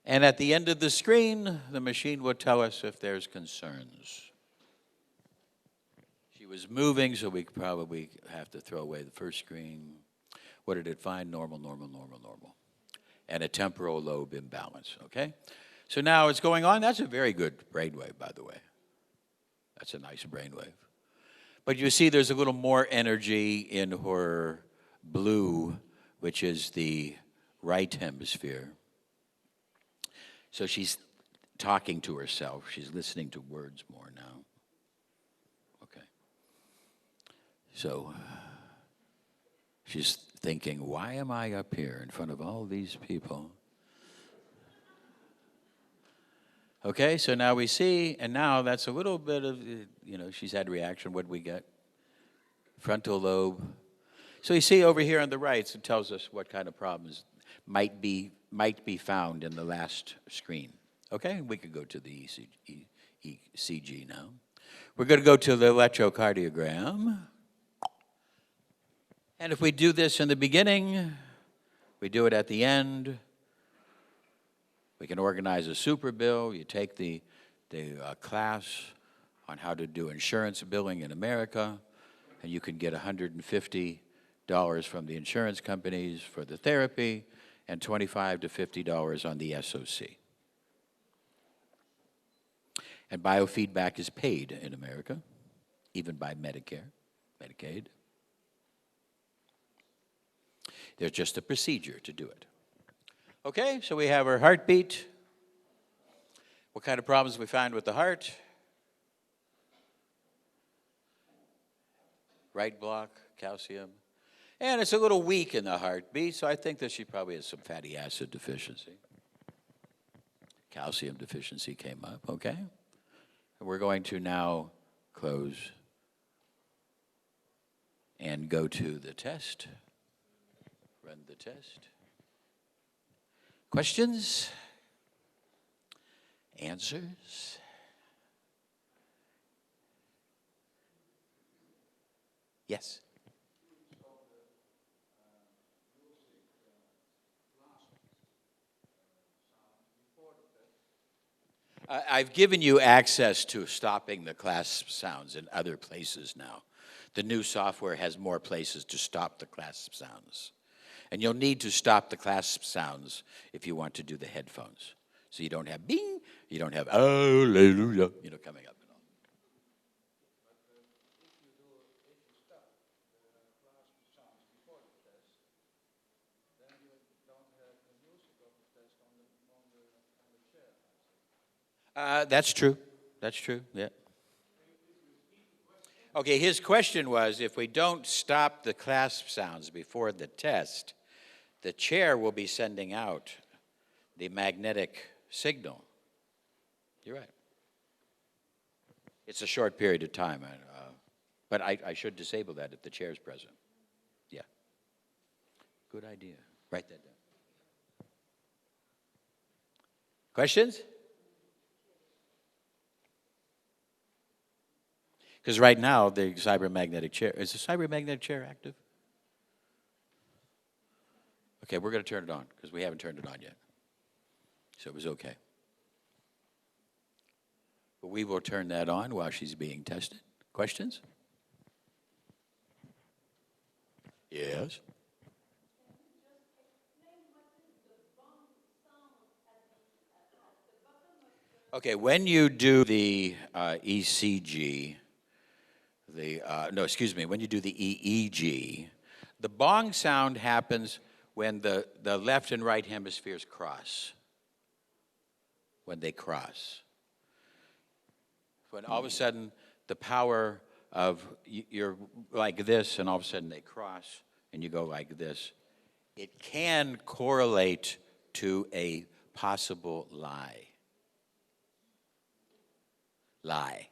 And at the end of the screen, the machine will tell us if there's concerns. She was moving, so we probably have to throw away the first screen. What did it find? Normal, normal, normal, normal. And a temporal lobe imbalance, okay? So now it's going on. That's a very good brainwave, by the way. That's a nice brainwave. But you see there's a little more energy in her blue, which is the right hemisphere. So she's talking to herself. She's listening to words more now. Okay. So she's thinking, why am I up here in front of all these people? Okay, so now we see, and now that's a little bit of, she's had reaction. What do we get? Frontal lobe. So you see over here on the right, it tells us what kind of problems might be found in the last screen. Okay, we could go to the ECG now. We're going to go to the electrocardiogram. And if we do this in the beginning, we do it at the end. We can organize a super bill. You take the class on how to do insurance billing in America, and you can get $150 from the insurance companies for the therapy and $25 to $50 on the SOC. And biofeedback is paid in America, even by Medicare, Medicaid. There's just a procedure to do it. Okay, so we have our heartbeat. What kind of problems we find with the heart? Right block, calcium. And it's a little weak in the heartbeat, so I think that she probably has some fatty acid deficiency. Calcium deficiency came up, okay? And we're going to now close and go to the test. Run the test. Questions? Answers? Yes? I've given you access to stopping the clasp sounds in other places now. The new software has more places to stop the clasp sounds. And you'll need to stop the clasp sounds if you want to do the headphones. So you don't have bing, you don't have hallelujah, coming up and all. That's true. That's true, yeah. Okay, his question was, if we don't stop the clasp sounds before the test, the chair will be sending out the magnetic signal. You're right. It's a short period of time, but I should disable that if the chair is present. Yeah. Good idea. Write that down. Questions? Because right now, the cybermagnetic chair, is the cybermagnetic chair active? Okay, we're going to turn it on, because we haven't turned it on yet. So it was okay. But we will turn that on while she's being tested. Questions? Yes? Okay, when you do the ECG, when you do the EEG, the bong sound happens when the left and right hemispheres cross. When they cross. When all of a sudden the power of, you're like this and all of a sudden they cross and you go like this, it can correlate to a possible lie. Lie,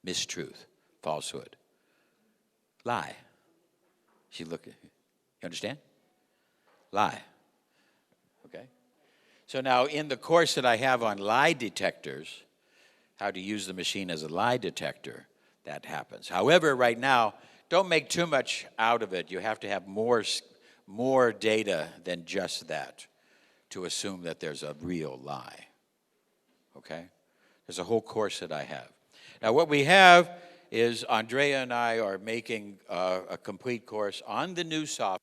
mistruth, falsehood. Lie. You understand? Lie. Okay? So now in the course that I have on lie detectors, how to use the machine as a lie detector, that happens. However, right now, don't make too much out of it. You have to have more data than just that to assume that there's a real lie. Okay? There's a whole course that I have. Now what we have, is Andrea and I are making a complete course on the new software,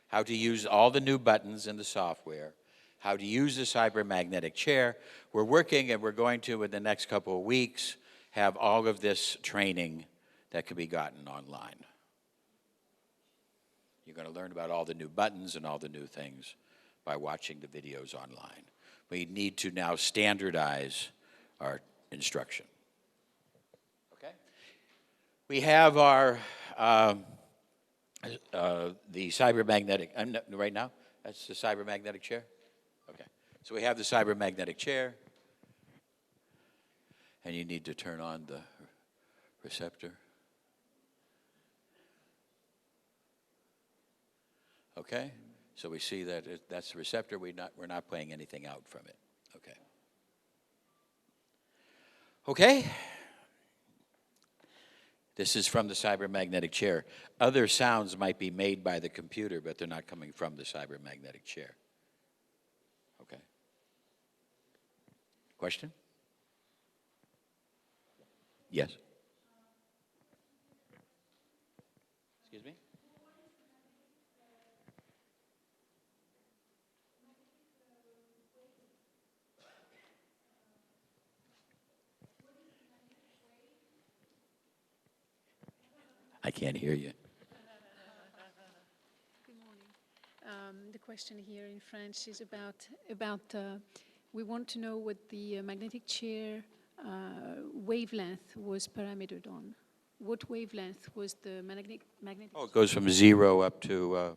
how to use all the new buttons in the software, how to use the cybermagnetic chair. We're working, and we're going to, in the next couple of weeks, have all of this training that can be gotten online. You're going to learn about all the new buttons and all the new things by watching the videos online. We need to now standardize our instruction. Okay? We have our, the cybermagnetic, right now, that's the cybermagnetic chair? Okay. So we have the cybermagnetic chair, and you need to turn on the receptor. Okay, so we see that that's the receptor. We're not playing anything out from it. Okay. Okay. This is from the cybermagnetic chair. Other sounds might be made by the computer, but they're not coming from the cybermagnetic chair. Okay. Question? Yes. Excuse me? I can't hear you. Good morning. The question here in French is about we want to know what the magnetic chair wavelength was parametered on. What wavelength was the magnetic? Oh, it goes from 0 up to.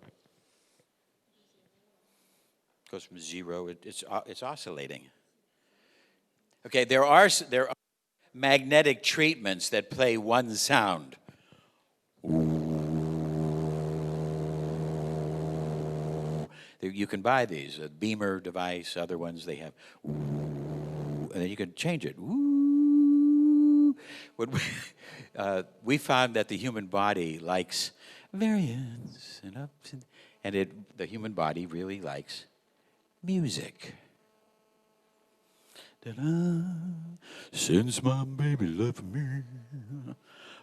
Goes from 0. It's oscillating. Okay, there are magnetic treatments that play one sound. You can buy these, a Beamer device, other ones they have, and then you can change it. We found that the human body likes variance and ups, and the human body really likes music. Since my baby left me,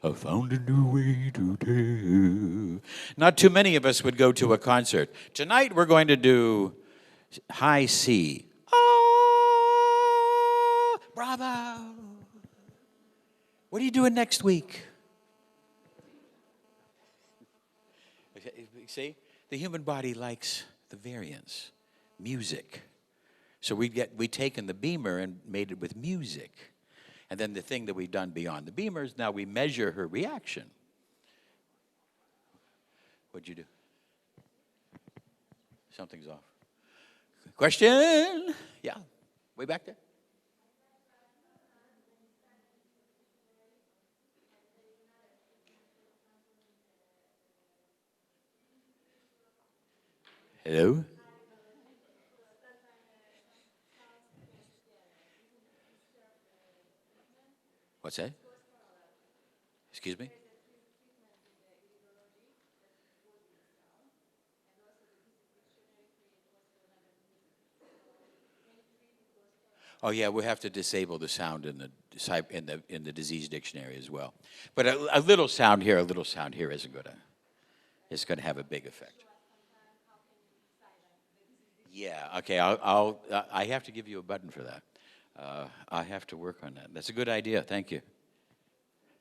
I found a new way to tell. Not too many of us would go to a concert. Tonight we're going to do high C. Ah, bravo. What are you doing next week? See, the human body likes the variance, music. So we've taken the Beamer and made it with music. And then the thing that we've done beyond the Beamers, now we measure her reaction. What'd you do? Something's off. Question? Yeah, way back there. Hello? What's that? Excuse me? Oh yeah, we have to disable the sound in the disease dictionary as well. But a little sound here, a little sound here isn't gonna have a big effect. Yeah. Okay. I have to give you a button for that. I have to work on that. That's a good idea. Thank you.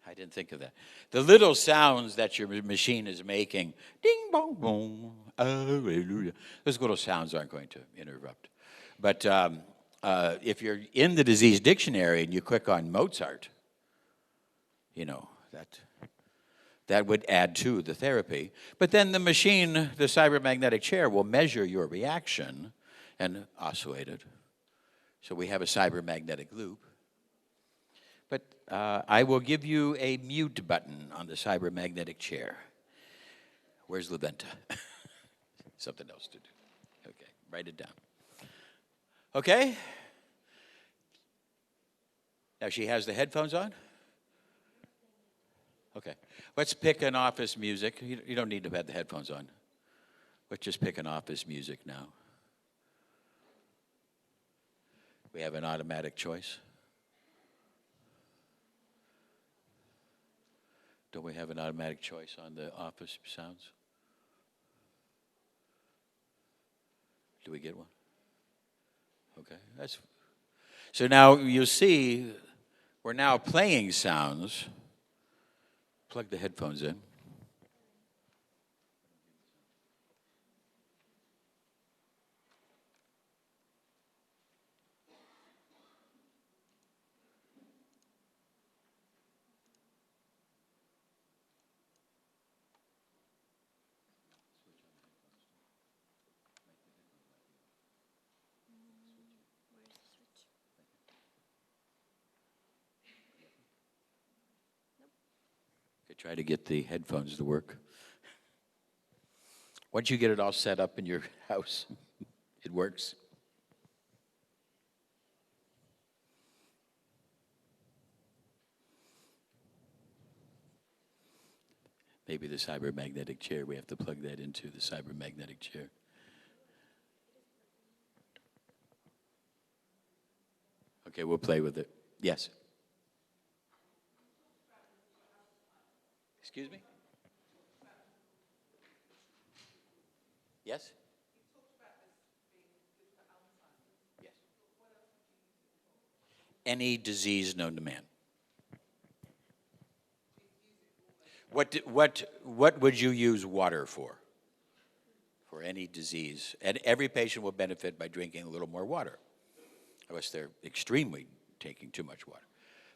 I didn't think of that. The little sounds that your machine is making, ding, bong, boom, hallelujah. Those little sounds aren't going to interrupt. But if you're in the disease dictionary and you click on Mozart, you know, that would add to the therapy. But then the machine, the cybermagnetic chair, will measure your reaction and oscillate it. So we have a cybermagnetic loop. But I will give you a mute button on the cybermagnetic chair. Where's LaVenta? Something else to do. Okay, write it down. Okay? Now she has the headphones on? Okay. Let's pick an office music. You don't need to have the headphones on. Let's just pick an office music now. We have an automatic choice. Don't we have an automatic choice on the office sounds? Do we get one? Okay, that's. So now you see, we're now playing sounds. Plug the headphones in. Try to get the headphones to work. Once you get it all set up in your house, it works. Maybe the cybermagnetic chair, we have to plug that into the cybermagnetic chair. Okay, we'll play with it. Yes. Excuse me? Yes? Yes. Any disease known to man. What would you use water for? For any disease. And every patient will benefit by drinking a little more water, unless they're extremely taking too much water.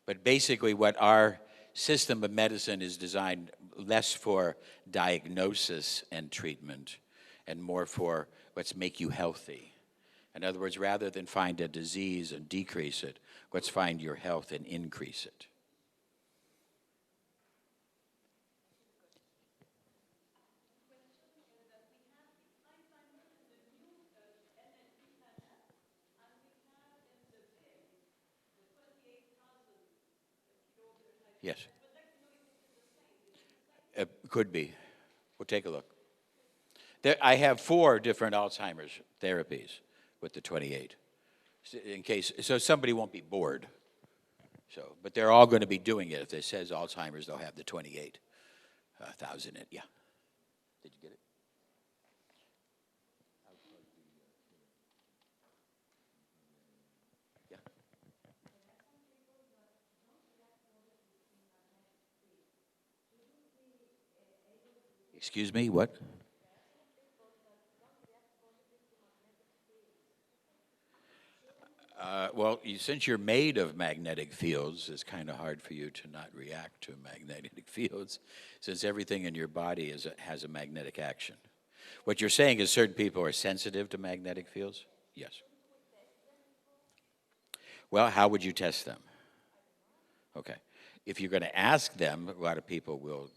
But basically what our system of medicine is designed less for diagnosis and treatment and more for let's make you healthy. In other words, rather than find a disease and decrease it, let's find your health and increase it. Yes. It could be. We'll take a look. I have 4 different Alzheimer's therapies with the 28, in case, so somebody won't be bored. So, but they're all going to be doing it. If it says Alzheimer's, they'll have the 28,000 in it. Yeah. Did you get it? Yeah. Excuse me, what? Well, since you're made of magnetic fields, it's kind of hard for you to not react to magnetic fields, since everything in your body has a magnetic action. What you're saying is certain people are sensitive to magnetic fields? Yes. Well, how would you test them? Okay. If you're going to ask them, a lot of people will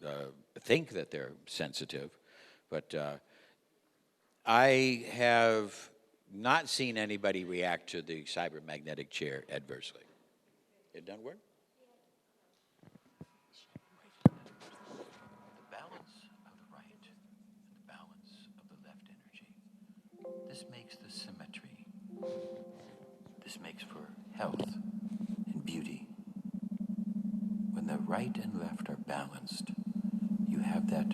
think that they're sensitive, but I have not seen anybody react to the cybermagnetic chair adversely. It doesn't work? The balance of the right and the balance of the left energy. This makes the symmetry. This makes for health and beauty. When the right and left are balanced, you have that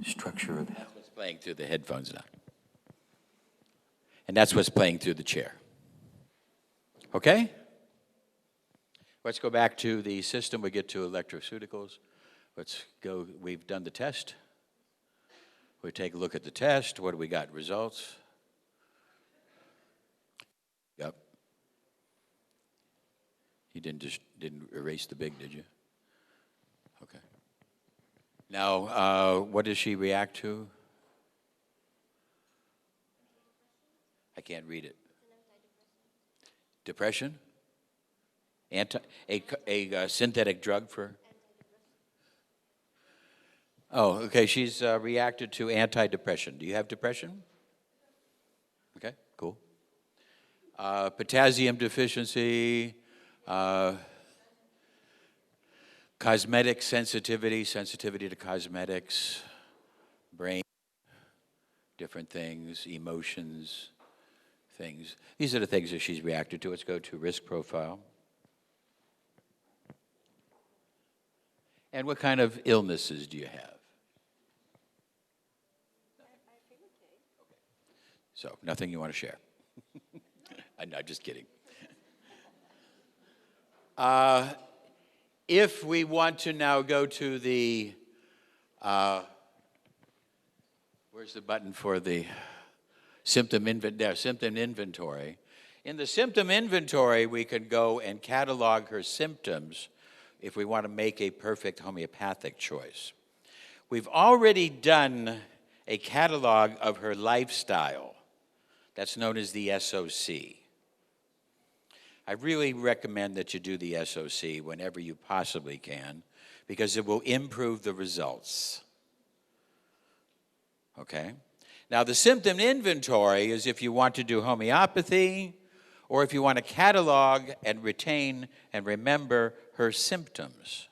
structure of health. That's what's playing through the headphones now. And that's what's playing through the chair. Okay? Let's go back to the system. We get to electroceuticals. Let's go. We've done the test. We take a look at the test. What do we got? Results. Yep. You didn't erase the big, did you? Okay. Now, what does she react to? I can't read it. Depression? A synthetic drug for? Oh, okay. She's reacted to antidepressant. Do you have depression? Okay, cool. Potassium deficiency, cosmetic sensitivity to cosmetics, brain, different things, emotions, things. These are the things that she's reacted to. Let's go to risk profile. And what kind of illnesses do you have? So, nothing you want to share? I'm just kidding. If we want to now go to the, where's the button for the symptom inventory? In the symptom inventory, we can go and catalog her symptoms if we want to make a perfect homeopathic choice. We've already done a catalog of her lifestyle. That's known as the SOC. I really recommend that you do the SOC whenever you possibly can, because it will improve the results. Okay? Now, the symptom inventory is if you want to do homeopathy, or if you want to catalog and retain and remember her symptoms.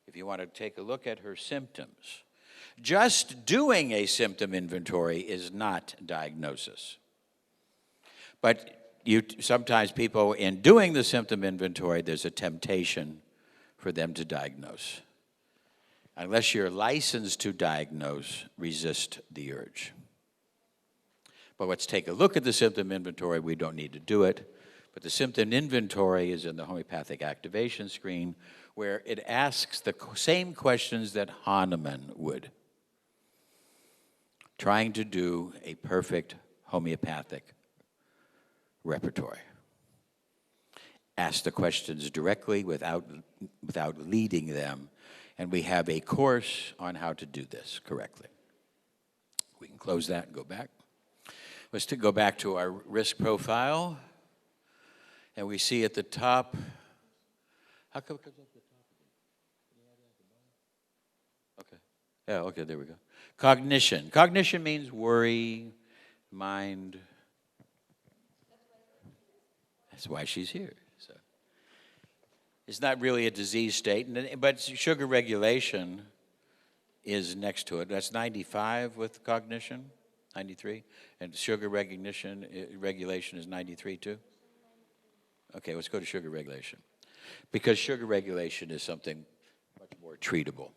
If you want to take a look at her symptoms. Just doing a symptom inventory is not diagnosis. But sometimes people, in doing the symptom inventory, there's a temptation for them to diagnose. Unless you're licensed to diagnose, resist the urge. But let's take a look at the symptom inventory. We don't need to do it. But the symptom inventory is in the homeopathic activation screen, where it asks the same questions that Hahnemann would, trying to do a perfect homeopathic repertoire. Ask the questions directly without leading them, and we have a course on how to do this correctly. We can close that and go back. Let's go back to our risk profile, and we see at the top. How come it comes up at the top? Okay. Yeah, okay, there we go. Cognition. Cognition means worry, mind. That's why she's here. So it's not really a disease state, but sugar regulation is next to it. That's 95 with cognition, 93, and sugar regulation is 93 too. Okay, let's go to sugar regulation, because sugar regulation is something much more treatable.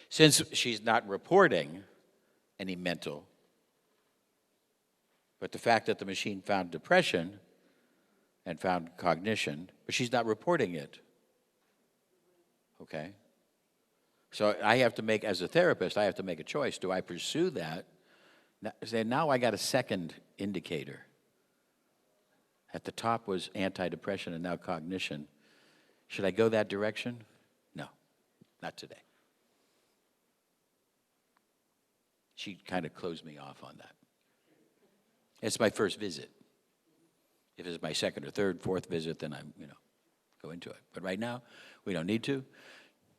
Since she's not reporting any mental, but the fact that the machine found depression and found cognition, but she's not reporting it. Okay? So I have to make, as a therapist, I have to make a choice. Do I pursue that? Now I got a second indicator. At the top was antidepressant and now cognition. Should I go that direction? No, not today. She kind of closed me off on that. It's my first visit. If it's my second or third, fourth visit, then I'm, go into it. But right now, we don't need to.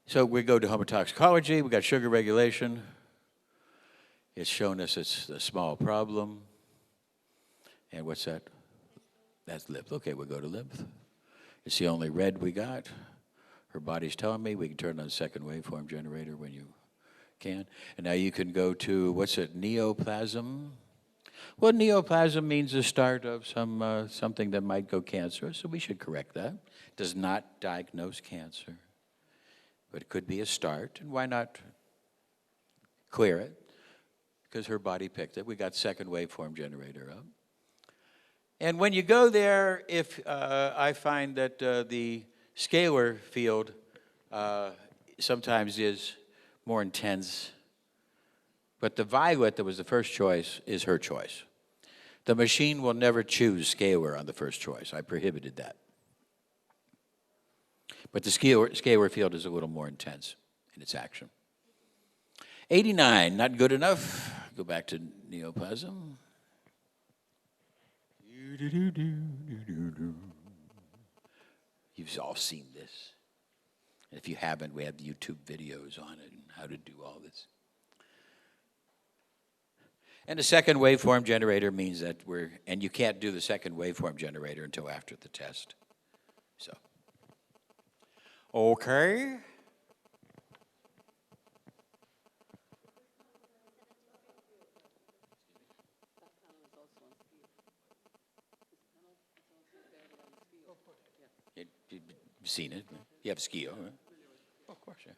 So we go to homotoxicology. We got sugar regulation. It's shown us it's a small problem. And what's that? That's lymph. Okay, we'll go to lymph. It's the only red we got. Her body's telling me we can turn on the second waveform generator when you can. And now you can go to, what's it, neoplasm? Well, neoplasm means the start of something that might go cancerous, so we should correct that. Does not diagnose cancer, but it could be a start, and why not clear it? Because her body picked it. We got second waveform generator up. And when you go there, if I find that the scalar field sometimes is more intense, but the violet that was the first choice is her choice. The machine will never choose scalar on the first choice. I prohibited that. But the scalar field is a little more intense in its action. 89, not good enough. Go back to neoplasm. You've all seen this. And if you haven't, we have YouTube videos on it and how to do all this. And the second waveform generator means that and you can't do the second waveform generator until after the test. So, okay. You've seen it. You have a SKIO, right? Oh, of course, yeah.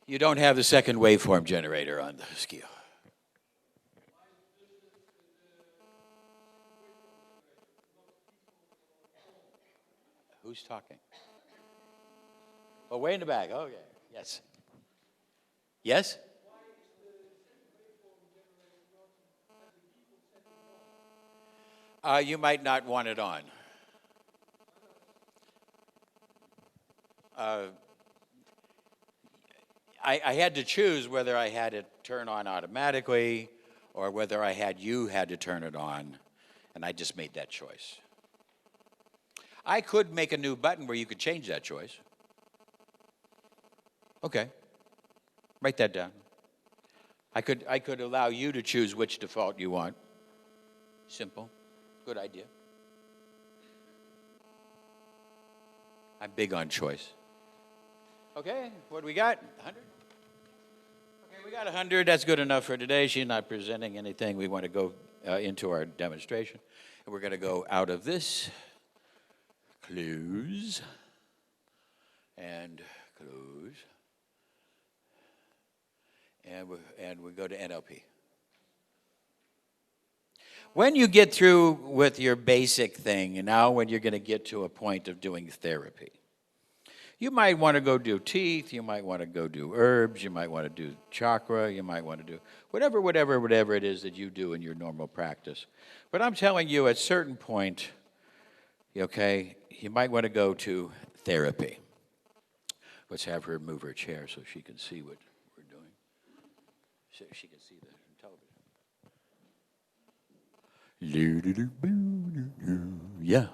You don't have the second waveform generator on the scale. Who's talking? Oh, way in the back. Okay. Yes. Yes? You might not want it on. I had to choose whether I had it turn on automatically or whether you had to turn it on, and I just made that choice. I could make a new button where you could change that choice. Okay. Write that down. I could allow you to choose which default you want. Simple. Good idea. I'm big on choice. Okay, what do we got? 100? Okay, we got 100. That's good enough for today. She's not presenting anything. We want to go into our demonstration. And we're going to go out of this. Close. And close. And we go to NLP. When you get through with your basic thing, and now when you're going to get to a point of doing therapy, you might want to go do teeth, you might want to go do herbs, you might want to do chakra, you might want to do whatever it is that you do in your normal practice. But I'm telling you, at a certain point, okay, you might want to go to therapy. Let's have her move her chair so she can see what we're doing. So she can see the television. Yeah.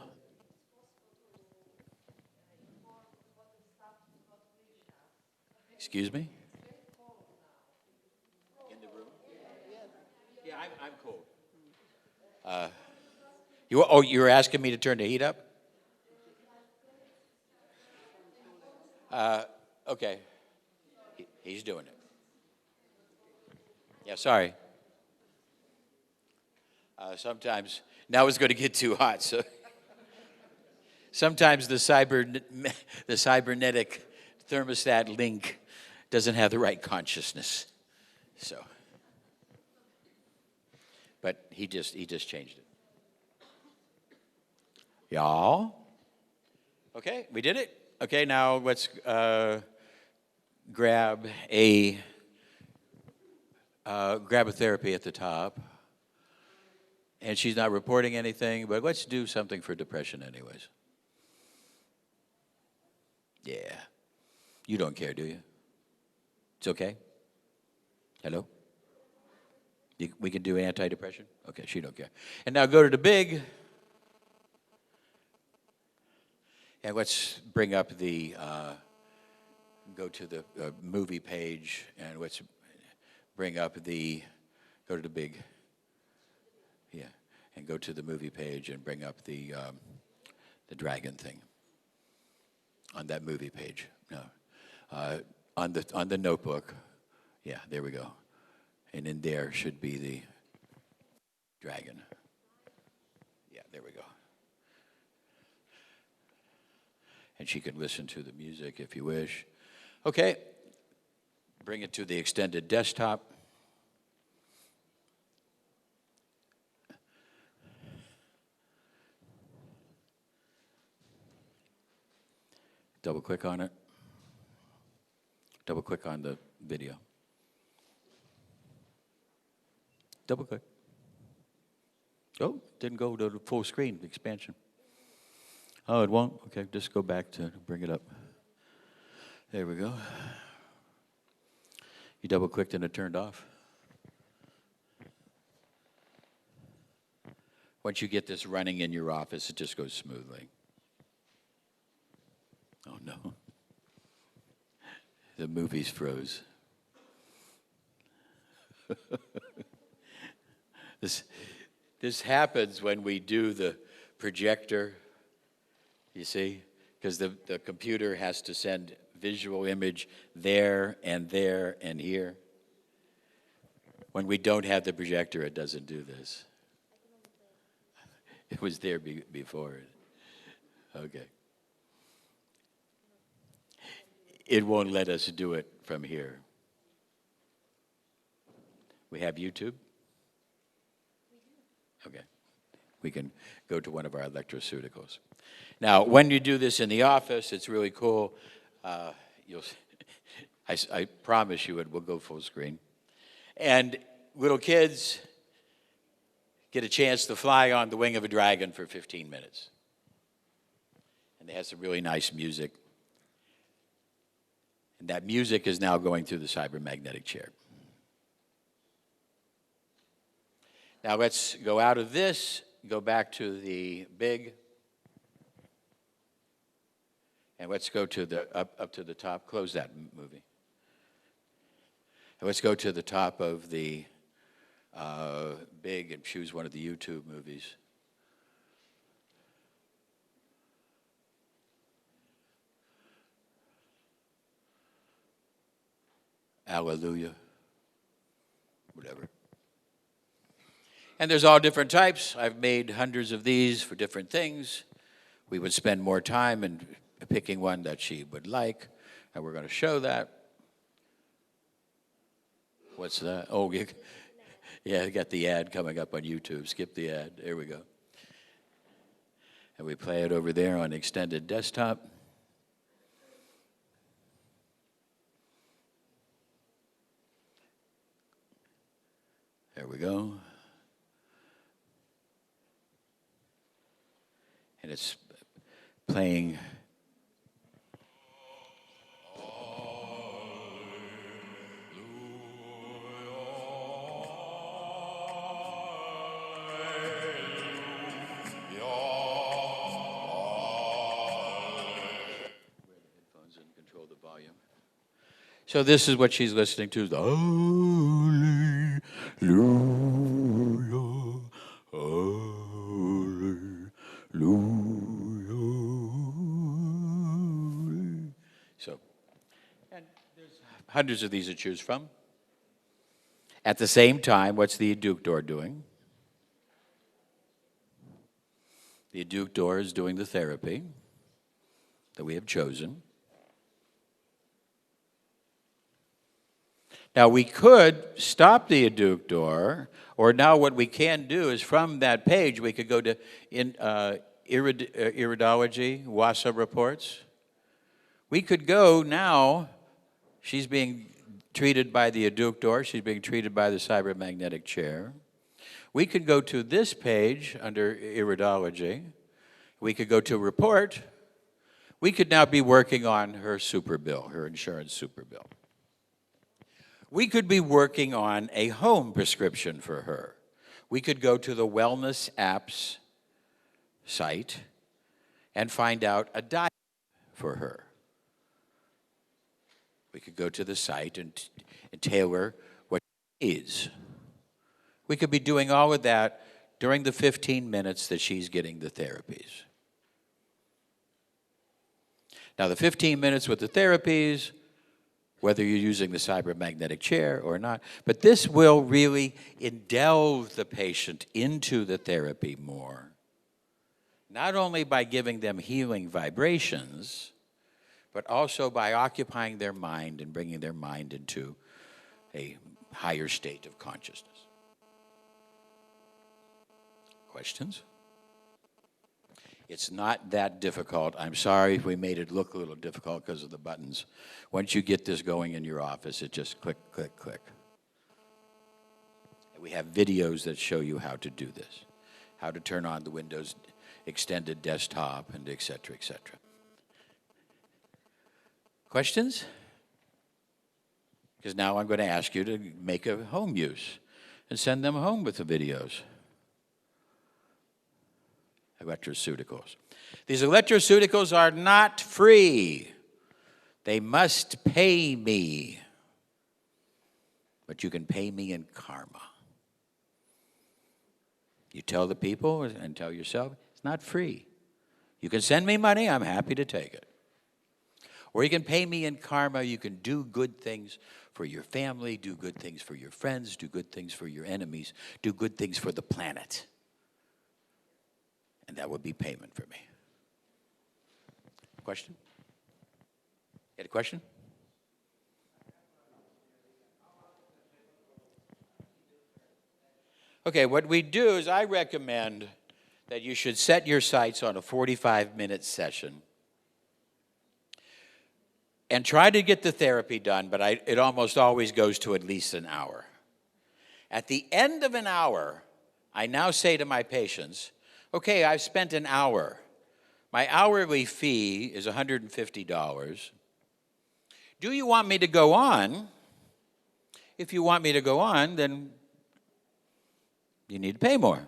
Excuse me? In the room? Yeah, I'm cold. You were asking me to turn the heat up? Okay. He's doing it. Yeah, sorry. Sometimes, now it's going to get too hot, so sometimes the cybernetic thermostat link doesn't have the right consciousness. So, but he just changed it. Y'all? Okay, we did it. Okay, now let's grab a therapy at the top. And she's not reporting anything, but let's do something for depression anyways. Yeah. You don't care, do you? It's okay? Hello? We can do antidepressant? Okay, she don't care. And now go to the big. And let's bring up the, go to the movie page, and let's bring up go to the big. Yeah, and go to the movie page and bring up the dragon thing on that movie page. No, on the notebook. Yeah, there we go. And in there should be the dragon. Yeah, there we go. And she can listen to the music if you wish. Okay, bring it to the extended desktop. Double click on it. Double click on the video. Double click. Oh, didn't go to the full screen expansion. Oh, it won't? Okay, just go back to bring it up. There we go. You double clicked and it turned off. Once you get this running in your office, it just goes smoothly. Oh no. The movies froze. This happens when we do the projector, you see, because the computer has to send visual image there and here. When we don't have the projector, it doesn't do this. It was there before. Okay. it won't let us do it from here. We have YouTube? Okay. We can go to one of our electroceuticals. Now, when you do this in the office, it's really cool. I promise you it will go full screen. And little kids get a chance to fly on the wing of a dragon for 15 minutes. And it has some really nice music. And that music is now going through the cybermagnetic chair. Now let's go out of this, go back to the big, and let's go to the up to the top. Close that movie. And let's go to the top of the big and choose one of the YouTube movies. Hallelujah. Whatever. And there's all different types. I've made hundreds of these for different things. We would spend more time in picking one that she would like, and we're going to show that. What's that? Oh, yeah, I got the ad coming up on YouTube. Skip the ad. There we go. And we play it over there on extended desktop. There we go. And it's playing. Headphones and control the volume. So this is what she's listening to. Hallelujah, hallelujah. So, and there's hundreds of these to choose from. At the same time, what's the adductor doing? The adductor is doing the therapy that we have chosen. Now, we could stop the adductor, or now what we can do is from that page, we could go to iridology, WASA reports. We could go now, she's being treated by the adductor, she's being treated by the cybermagnetic chair. We could go to this page under iridology. We could go to report. We could now be working on her super bill, her insurance super bill. We could be working on a home prescription for her. We could go to the Wellness Apps site and find out a diet for her. We could go to the site and tailor what she needs. We could be doing all of that during the 15 minutes that she's getting the therapies. Now, the 15 minutes with the therapies, whether you're using the cybermagnetic chair or not, but this will really delve the patient into the therapy more, not only by giving them healing vibrations, but also by occupying their mind and bringing their mind into a higher state of consciousness. Questions? It's not that difficult. I'm sorry if we made it look a little difficult because of the buttons. Once you get this going in your office, it just click, click, click. We have videos that show you how to do this, how to turn on the Windows extended desktop, and et cetera, et cetera. Questions? Because now I'm going to ask you to make a home use and send them home with the videos. Electroceuticals. These electroceuticals are not free. They must pay me. But you can pay me in karma. You tell the people and tell yourself, it's not free. You can send me money, I'm happy to take it. Or you can pay me in karma. You can do good things for your family, do good things for your friends, do good things for your enemies, do good things for the planet. And that would be payment for me. Question? You had a question? Okay, what we do is I recommend that you should set your sights on a 45-minute session and try to get the therapy done, but it almost always goes to at least an hour. At the end of an hour, I now say to my patients, okay, I've spent an hour. My hourly fee is $150. Do you want me to go on? If you want me to go on, then you need to pay more.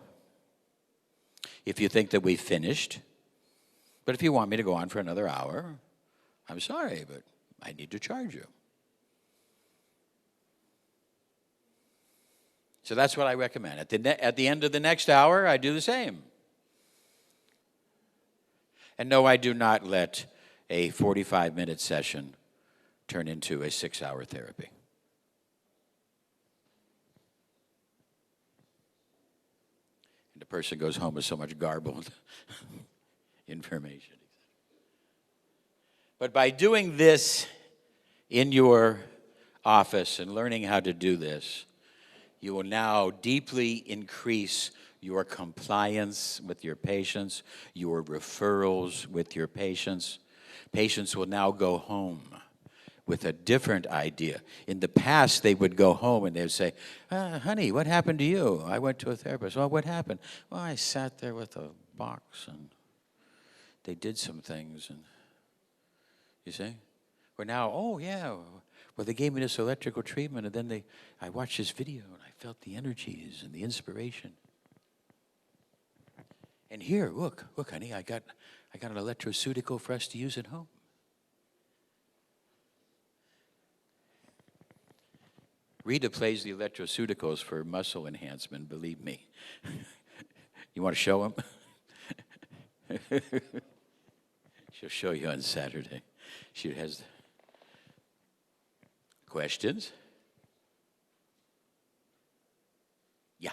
If you think that we've finished, but if you want me to go on for another hour, I'm sorry, but I need to charge you. So that's what I recommend. At the end of the next hour, I do the same. And no, I do not let a 45-minute session turn into a 6-hour therapy. And the person goes home with so much garbled information. But by doing this in your office and learning how to do this, you will now deeply increase your compliance with your patients, your referrals with your patients. Patients will now go home with a different idea. In the past, they would go home and they would say, honey, what happened to you? I went to a therapist. Well, what happened? Well, I sat there with a box and they did some things. And you see? Or now, oh, yeah, well, they gave me this electrical treatment, and then I watched this video, and I felt the energies and the inspiration. And here, look, honey, I got an electroceutical for us to use at home. Rita plays the electroceuticals for muscle enhancement, believe me. You want to show them? She'll show you on Saturday. She has questions. Yeah.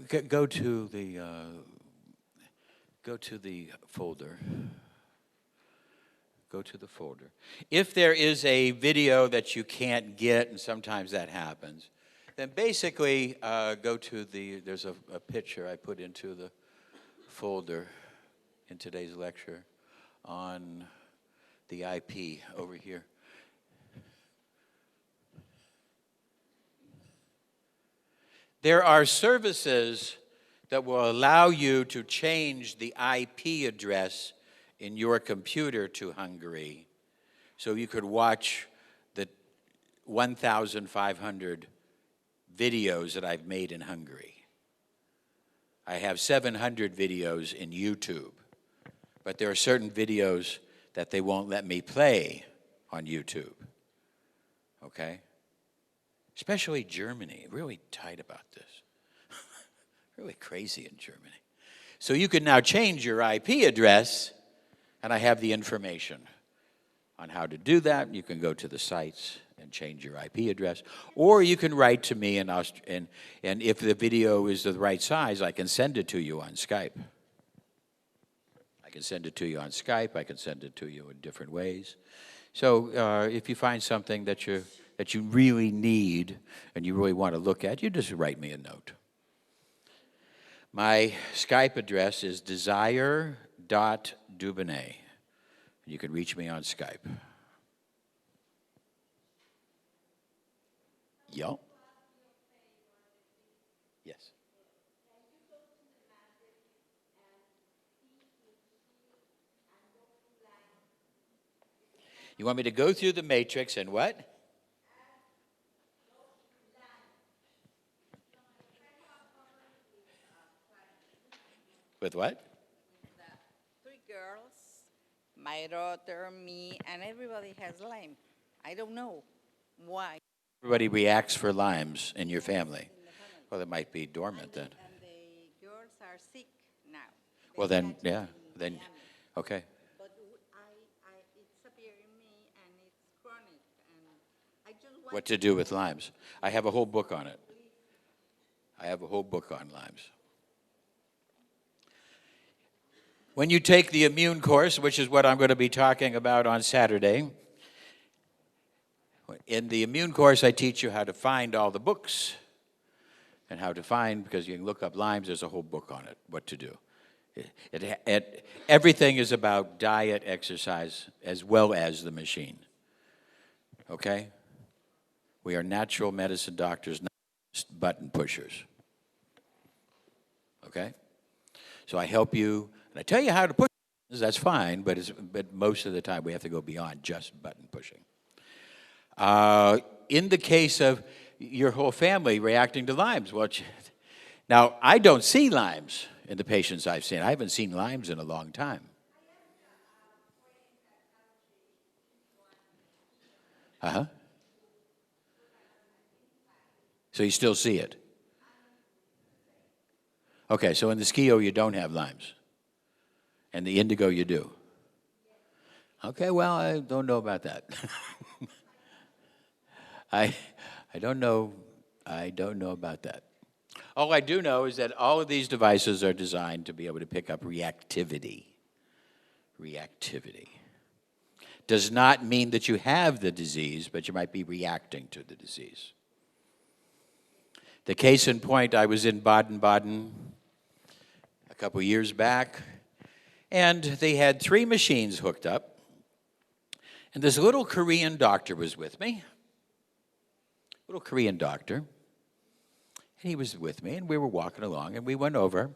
Go to the folder. Go to the folder. If there is a video that you can't get, and sometimes that happens, then basically go to there's a picture I put into the folder in today's lecture on the IP over here. There are services that will allow you to change the IP address in your computer to Hungary, so you could watch the 1,500 videos that I've made in Hungary. I have 700 videos in YouTube, but there are certain videos that they won't let me play on YouTube, okay? Especially Germany, really tight about this. Really crazy in Germany. So you can now change your IP address, and I have the information on how to do that. You can go to the sites and change your IP address, or you can write to me, and if the video is the right size, I can send it to you on Skype. I can send it to you on Skype. I can send it to you in different ways. So if you find something that you really need and you really want to look at, you just write me a note. My Skype address is desire.dubounet. You can reach me on Skype. Yep. Yes. You want me to go through the matrix and what? With what? Three girls, my daughter, me, and everybody has Lyme. I don't know why. Everybody reacts for Lyme's in your family. Well, it might be dormant then. And the girls are sick now. Well, then, yeah, then, okay. But it's appearing me, and it's chronic, and I just want What to do with Lyme's? I have a whole book on it. I have a whole book on Lyme's. When you take the immune course, which is what I'm going to be talking about on Saturday, in the immune course, I teach you how to find all the books and how to find, because you can look up Lyme's, there's a whole book on it, what to do. Everything is about diet, exercise, as well as the machine. Okay? We are natural medicine doctors, not just button pushers. Okay? So I help you, and I tell you how to push. That's fine, but most of the time we have to go beyond just button pushing. In the case of your whole family reacting to Lyme's, well, now I don't see Lyme's in the patients I've seen. I haven't seen Lyme's in a long time. Uh-huh. So you still see it? Okay, so in the skio you don't have Lyme's. And the indigo you do. Okay, well, I don't know about that. I don't know about that. All I do know is that all of these devices are designed to be able to pick up reactivity. Reactivity. Does not mean that you have the disease, but you might be reacting to the disease. The case in point, I was in Baden-Baden a couple years back, and they had 3 machines hooked up, and this little Korean doctor was with me, little Korean doctor, and he was with me, and we were walking along, and we went over,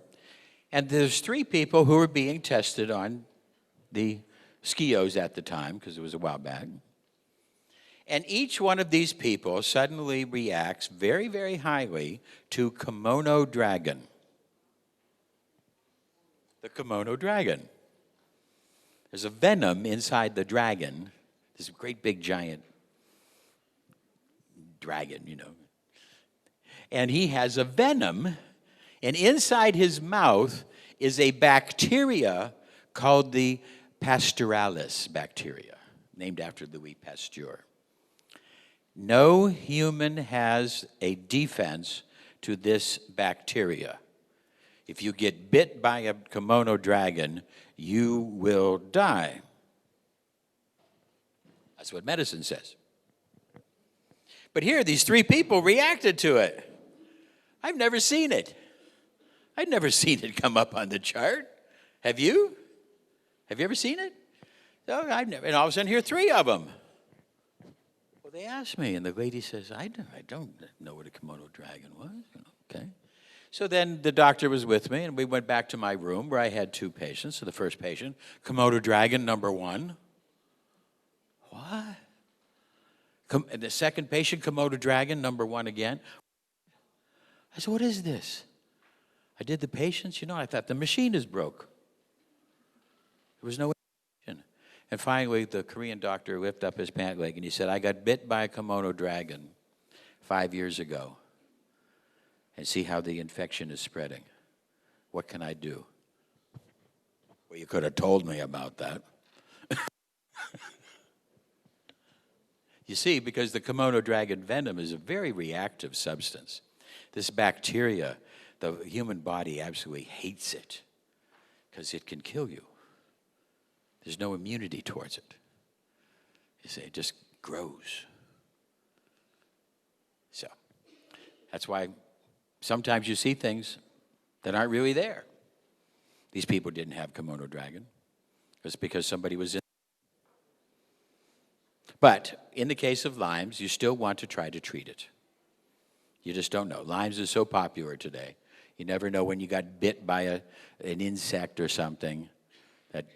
and there's 3 people who were being tested on the skios at the time, because it was a while back. And each one of these people suddenly reacts very, very highly to kimono dragon. The kimono dragon. There's a venom inside the dragon, this great big giant dragon, you know. And he has a venom, and inside his mouth is a bacteria called the Pasteuralis bacteria, named after Louis Pasteur. No human has a defense to this bacteria. If you get bit by a kimono dragon, you will die. That's what medicine says. But here, these 3 people reacted to it. I've never seen it. I've never seen it come up on the chart. Have you? Have you ever seen it? No, I've never. And all of a sudden, here are 3 of them. Well, they asked me, and the lady says, I don't know what a kimono dragon was. Okay. So then the doctor was with me, and we went back to my room where I had 2 patients. So the first patient, kimono dragon number 1. What? And the second patient, kimono dragon number 1 again. I said, what is this? I did the patients, I thought the machine is broke. There was no information. And finally, the Korean doctor lifted up his pant leg, and he said, I got bit by a kimono dragon 5 years ago. And see how the infection is spreading. What can I do? Well, you could have told me about that. You see, because the kimono dragon venom is a very reactive substance. This bacteria, the human body absolutely hates it because it can kill you. There's no immunity towards it. You see, it just grows. So, that's why sometimes you see things that aren't really there. These people didn't have kimono dragon. It was because somebody was in. But in the case of Lyme's, you still want to try to treat it. You just don't know. Lyme's is so popular today. You never know when you got bit by an insect or something that,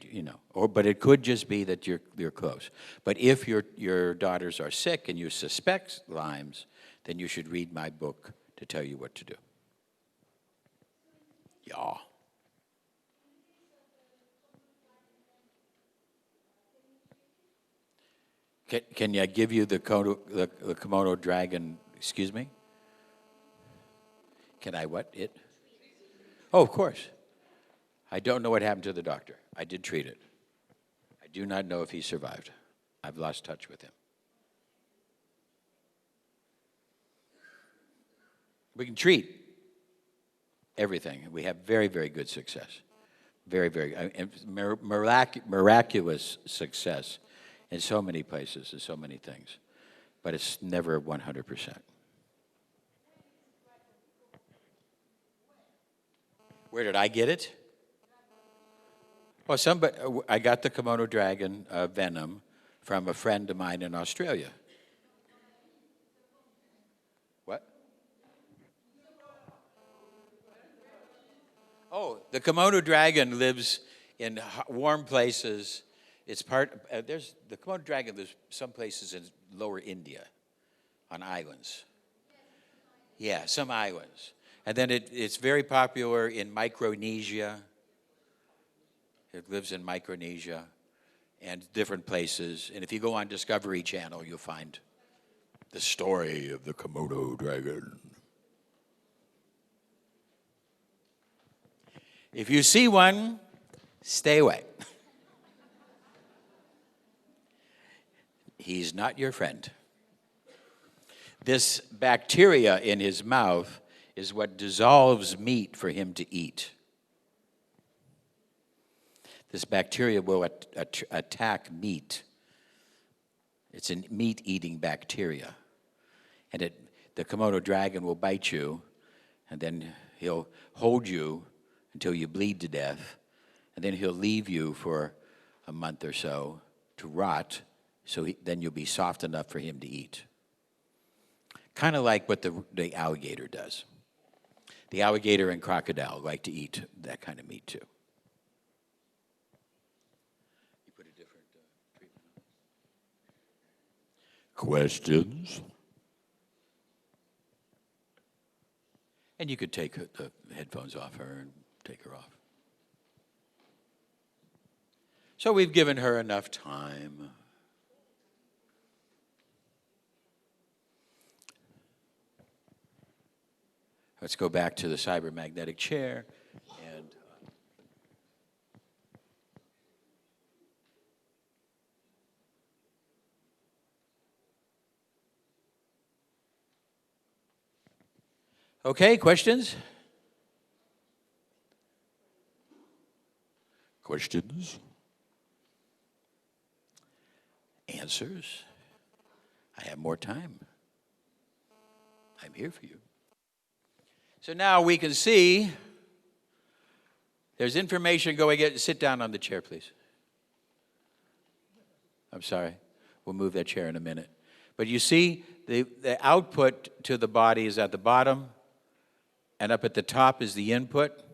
but it could just be that you're close. But if your daughters are sick and you suspect Lyme's, then you should read my book to tell you what to do. Yeah. Can I give you the kimono dragon, excuse me? Can I what? It? Oh, of course. I don't know what happened to the doctor. I did treat it. I do not know if he survived. I've lost touch with him. We can treat everything. We have very, very good success. Very, very, and miraculous success in so many places and so many things. But it's never 100%. Where did I get it? Well, I got the Komodo dragon venom from a friend of mine in Australia. What? Oh, the Komodo dragon lives in warm places. It's the Komodo dragon lives some places in lower India, on islands. Yeah, some islands. And then it's very popular in Micronesia. It lives in Micronesia and different places. And if you go on Discovery Channel, you'll find the story of the Komodo dragon. If you see one, stay away. He's not your friend. This bacteria in his mouth is what dissolves meat for him to eat. This bacteria will attack meat. It's a meat-eating bacteria. And the Komodo dragon will bite you, and then he'll hold you until you bleed to death, and then he'll leave you for a month or so to rot, so then you'll be soft enough for him to eat. Kind of like what the alligator does. The alligator and crocodile like to eat that kind of meat too. You put a different treatment on. Questions? And you could take the headphones off her and take her off. So we've given her enough time. Let's go back to the cybermagnetic chair. And okay, questions? Questions? Answers? I have more time. I'm here for you. So now we can see there's information going in. Sit down on the chair, please. I'm sorry. We'll move that chair in a minute. But you see, the output to the body is at the bottom, and up at the top is the input.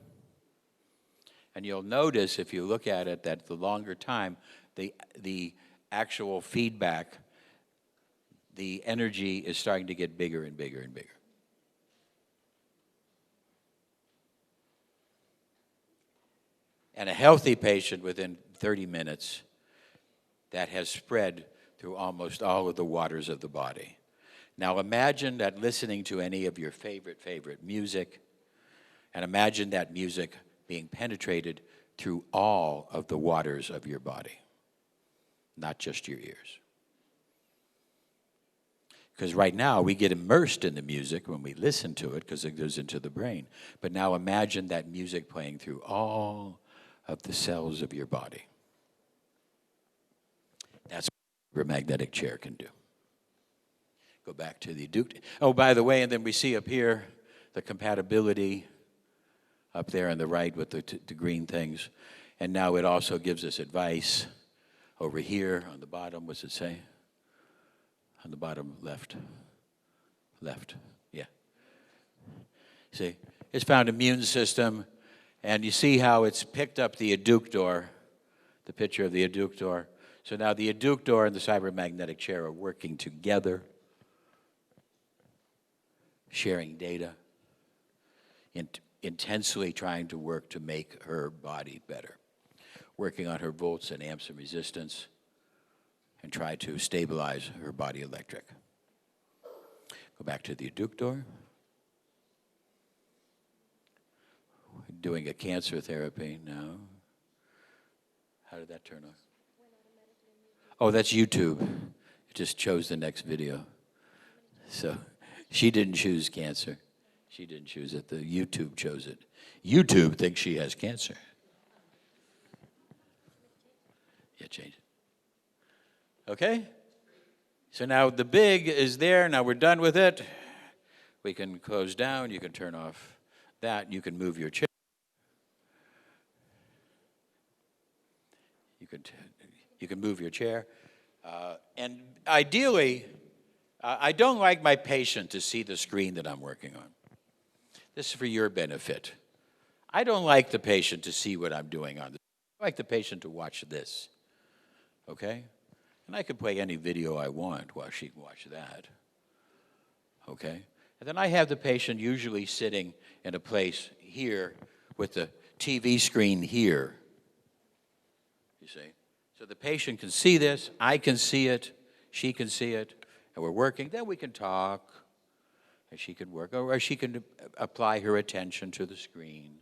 And you'll notice, if you look at it, that the longer time, the actual feedback, the energy is starting to get bigger and bigger and bigger. And a healthy patient, within 30 minutes, that has spread through almost all of the waters of the body. Now imagine that listening to any of your favorite music, and imagine that music being penetrated through all of the waters of your body, not just your ears. Because right now we get immersed in the music when we listen to it because it goes into the brain. But now imagine that music playing through all of the cells of your body. That's what a magnetic chair can do. Go back to the adduct. Oh, by the way, and then we see up here the compatibility up there on the right with the green things. And now it also gives us advice over here on the bottom. What's it say? On the bottom left. Left, yeah. See, it's found immune system. And you see how it's picked up the adductor, the picture of the adductor. So now the adductor and the cybermagnetic chair are working together, sharing data, intensely trying to work to make her body better, working on her volts and amps and resistance, and try to stabilize her body electric. Go back to the adductor. Doing a cancer therapy now. How did that turn off? Oh, that's YouTube. It just chose the next video. So she didn't choose cancer. She didn't choose it. The YouTube chose it. YouTube thinks she has cancer. change it. Okay? So now the big is there. Now we're done with it. We can close down. You can turn off that. You can move your chair. You can move your chair. And ideally, I don't like my patient to see the screen that I'm working on. This is for your benefit. I don't like the patient to see what I'm doing on this. I like the patient to watch this. Okay? And I can play any video I want while she can watch that. Okay? And then I have the patient usually sitting in a place here with the TV screen here. You see? So the patient can see this, I can see it, she can see it, and we're working. Then we can talk, and she can work, or she can apply her attention to the screen.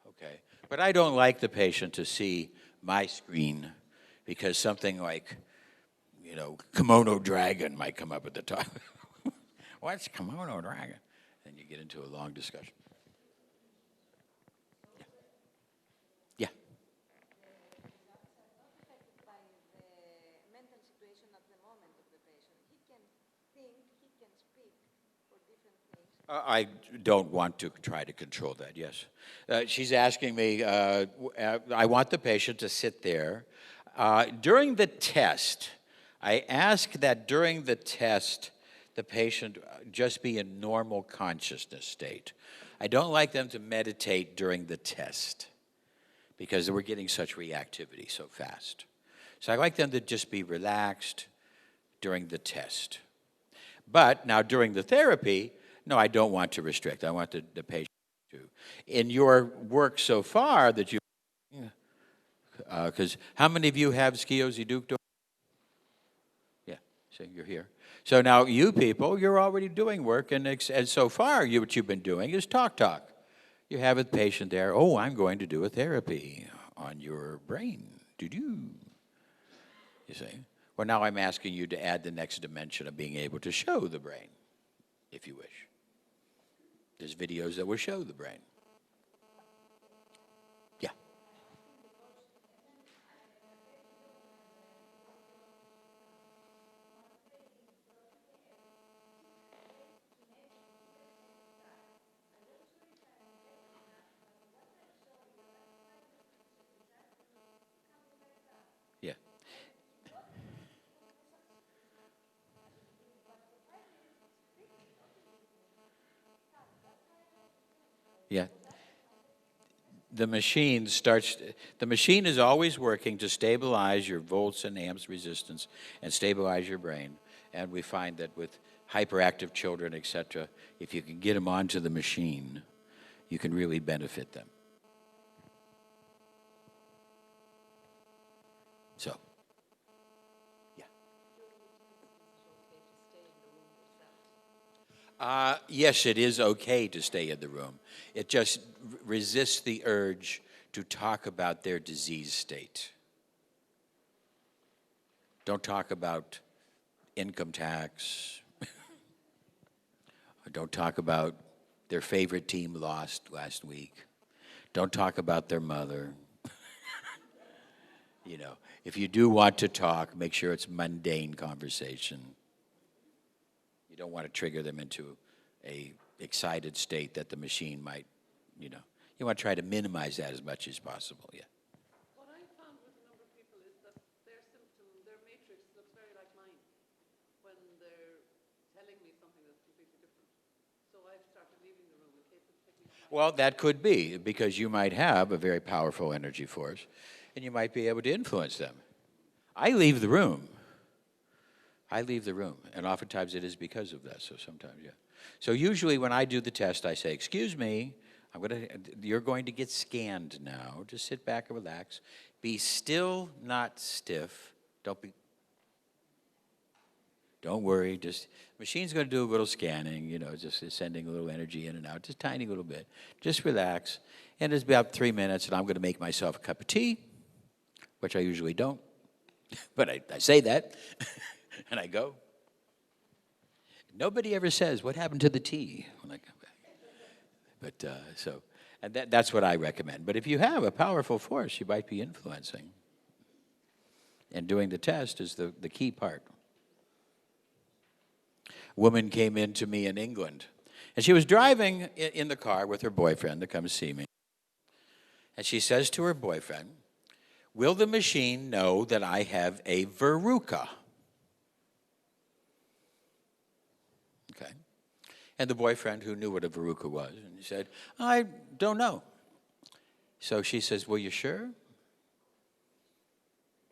Okay? But I don't like the patient to see my screen because something like, kimono dragon might come up at the top. What's kimono dragon? And you get into a long discussion. Yeah. I don't want to try to control that, yes. She's asking me, I want the patient to sit there. During the test, I ask that during the test, the patient just be in normal consciousness state. I don't like them to meditate during the test because we're getting such reactivity so fast. So I like them to just be relaxed during the test. But now during the therapy, no, I don't want to restrict. I want the patient to. In your work so far that you, because how many of you have schizoeducto? Yeah, so you're here. So now you people, you're already doing work, and so far what you've been doing is talk. You have a patient there, oh, I'm going to do a therapy on your brain. You see? Well, now I'm asking you to add the next dimension of being able to show the brain, if you wish. There's videos that will show the brain. Yeah. Yeah. Yeah. The machine is always working to stabilize your volts and amps resistance and stabilize your brain. And we find that with hyperactive children, etc., if you can get them onto the machine, you can really benefit them. So, yeah. Yes, it is okay to stay in the room. It just resists the urge to talk about their disease state. Don't talk about income tax. Don't talk about their favorite team lost last week. Don't talk about their mother. If you do want to talk, make sure it's mundane conversation. You don't want to trigger them into a excited state that the machine might, you want to try to minimize that as much as possible, yeah. What I found with a number of people is that their symptom, their matrix looks very like mine when they're telling me something that's completely different. So I've started leaving the room in case it's picking up. Well, that could be, because you might have a very powerful energy force, and you might be able to influence them. I leave the room. And oftentimes it is because of that, so sometimes, yeah. So usually when I do the test, I say, excuse me, you're going to get scanned now. Just sit back and relax. Be still, not stiff. Don't worry, machine's going to do a little scanning, just sending a little energy in and out, just tiny little bit. Just relax. And it's about 3 minutes, and I'm going to make myself a cup of tea, which I usually don't. But I say that, and I go. Nobody ever says, what happened to the tea when I come back? But, and that's what I recommend. But if you have a powerful force, you might be influencing. And doing the test is the key part. A woman came in to me in England, and she was driving in the car with her boyfriend to come see me. And she says to her boyfriend, "Will the machine know that I have a verruca?" Okay. And the boyfriend, who knew what a verruca was, and he said, "I don't know." So she says, "Well, you sure?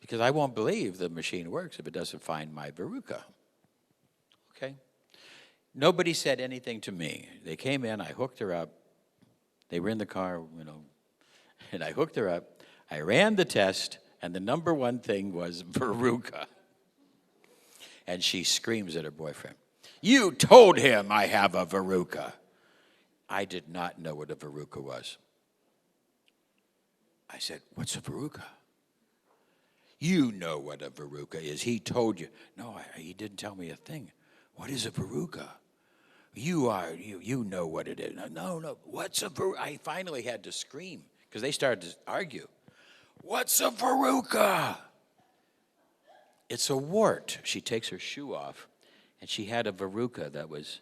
Because I won't believe the machine works if it doesn't find my verruca." Okay. Nobody said anything to me. They came in, I hooked her up. They were in the car, and I hooked her up. I ran the test, and the number one thing was verruca. And she screams at her boyfriend, "You told him I have a verruca." I did not know what a verruca was. I said, "What's a verruca?" "You know what a verruca is. He told you." "No, he didn't tell me a thing." "What is a verruca?" You know what it is." No, what's a verruca?" I finally had to scream because they started to argue. "What's a verruca?" "It's a wart." She takes her shoe off, and she had a verruca that was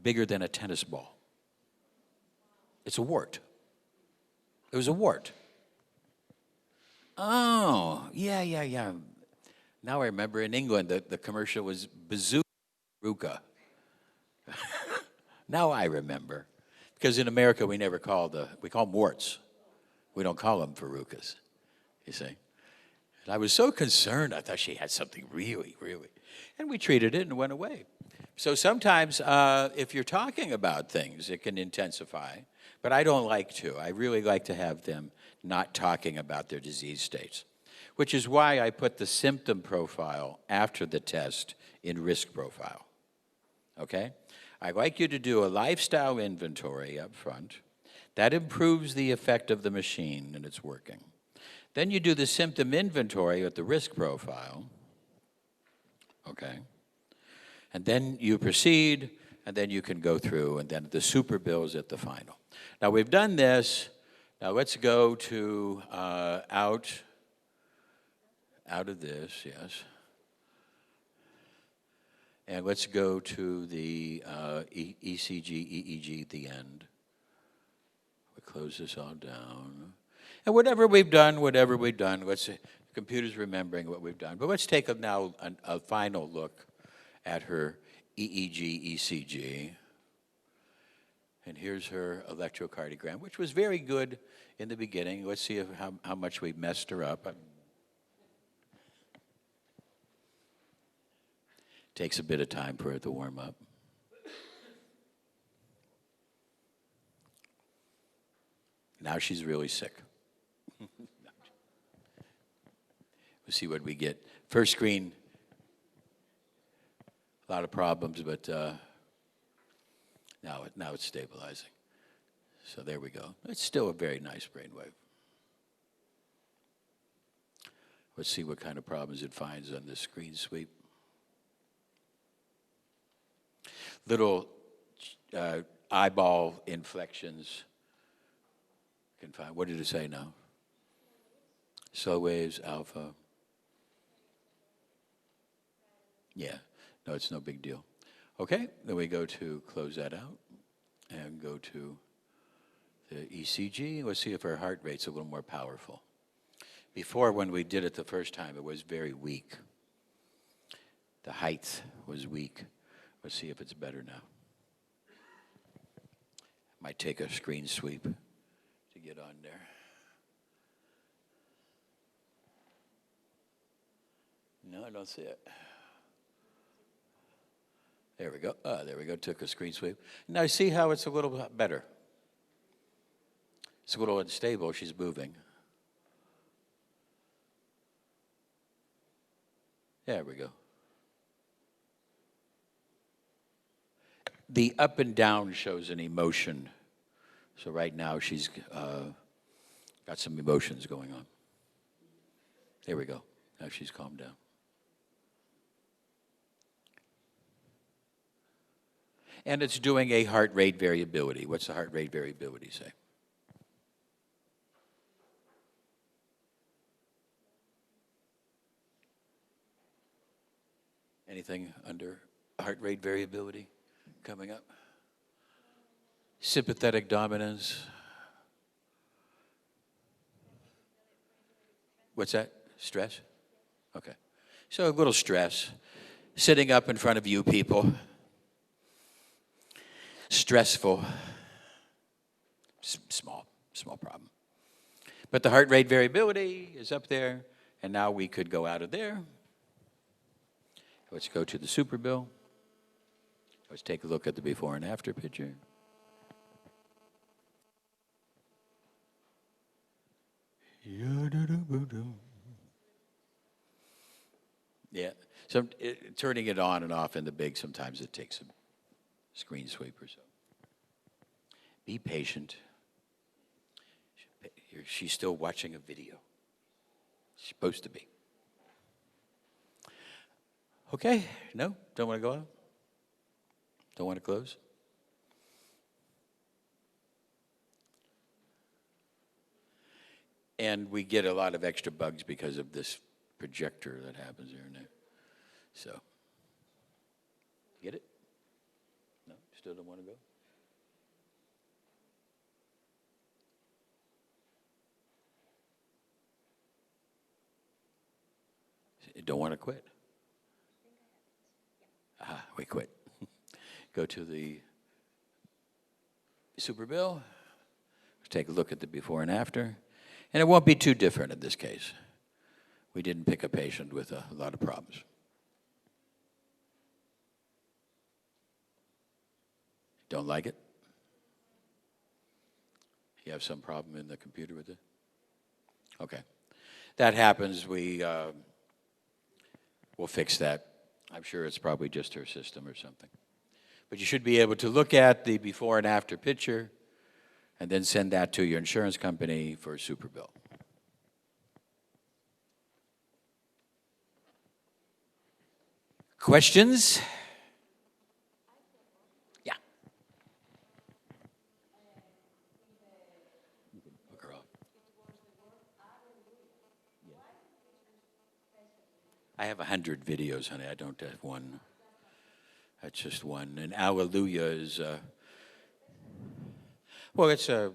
bigger than a tennis ball. It's a wart. It was a wart. "Oh, yeah. Now I remember in England the commercial was bazooka. Now I remember. Because in America we call them warts. We don't call them verrucas, you see. And I was so concerned, I thought she had something really. And we treated it and it went away. So sometimes if you're talking about things, it can intensify. But I don't like to. I really like to have them not talking about their disease states, which is why I put the symptom profile after the test in risk profile. Okay? I'd like you to do a lifestyle inventory up front. That improves the effect of the machine and it's working. Then you do the symptom inventory at the risk profile. Okay? And then you proceed, and then you can go through, and then the super bills at the final. Now we've done this. Now let's go to out of this, yes. And let's go to the ECG, EEG at the end. We close this all down. And whatever we've done, let's see, the computer's remembering what we've done. But let's take a final look at her EEG, ECG. And here's her electrocardiogram, which was very good in the beginning. Let's see how much we messed her up. Takes a bit of time for it to warm up. Now she's really sick. We'll see what we get. First screen, a lot of problems, but now it's stabilizing. So there we go. It's still a very nice brainwave. Let's see what kind of problems it finds on this screen sweep. Little eyeball inflections. Can find. What did it say now? Slow waves, alpha. Yeah. No, it's no big deal. Okay, then we go to close that out and go to the ECG. Let's see if our heart rate's a little more powerful. Before, when we did it the first time, it was very weak. The height was weak. Let's see if it's better now. Might take a screen sweep to get on there. No, I don't see it. There we go. There we go. Took a screen sweep. Now see how it's a little better. It's a little unstable. She's moving. There we go. The up and down shows an emotion. So right now she's got some emotions going on. There we go. Now she's calmed down. And it's doing a heart rate variability. What's the heart rate variability say? Anything under heart rate variability coming up? Sympathetic dominance. What's that? Stress? Okay. So a little stress. Sitting up in front of you people. Stressful. Small problem. But the heart rate variability is up there, and now we could go out of there. Let's go to the super bill. Let's take a look at the before and after picture. Yeah, so turning it on and off in the big, sometimes it takes a screen sweep or so. Be patient. She's still watching a video. She's supposed to be. Okay, no, don't want to go out? Don't want to close? And we get a lot of extra bugs because of this projector that happens here and there. So, get it? No, still don't want to go? You don't want to quit? We quit. Go to the super bill. Take a look at the before and after. And it won't be too different in this case. We didn't pick a patient with a lot of problems. Don't like it? You have some problem in the computer with it? Okay. That happens. We'll fix that. I'm sure it's probably just her system or something. But you should be able to look at the before and after picture and then send that to your insurance company for a super bill. Questions? Yeah. Look her up. I have 100 videos, honey. I don't have one. That's just one. And Alleluia is, well, it's a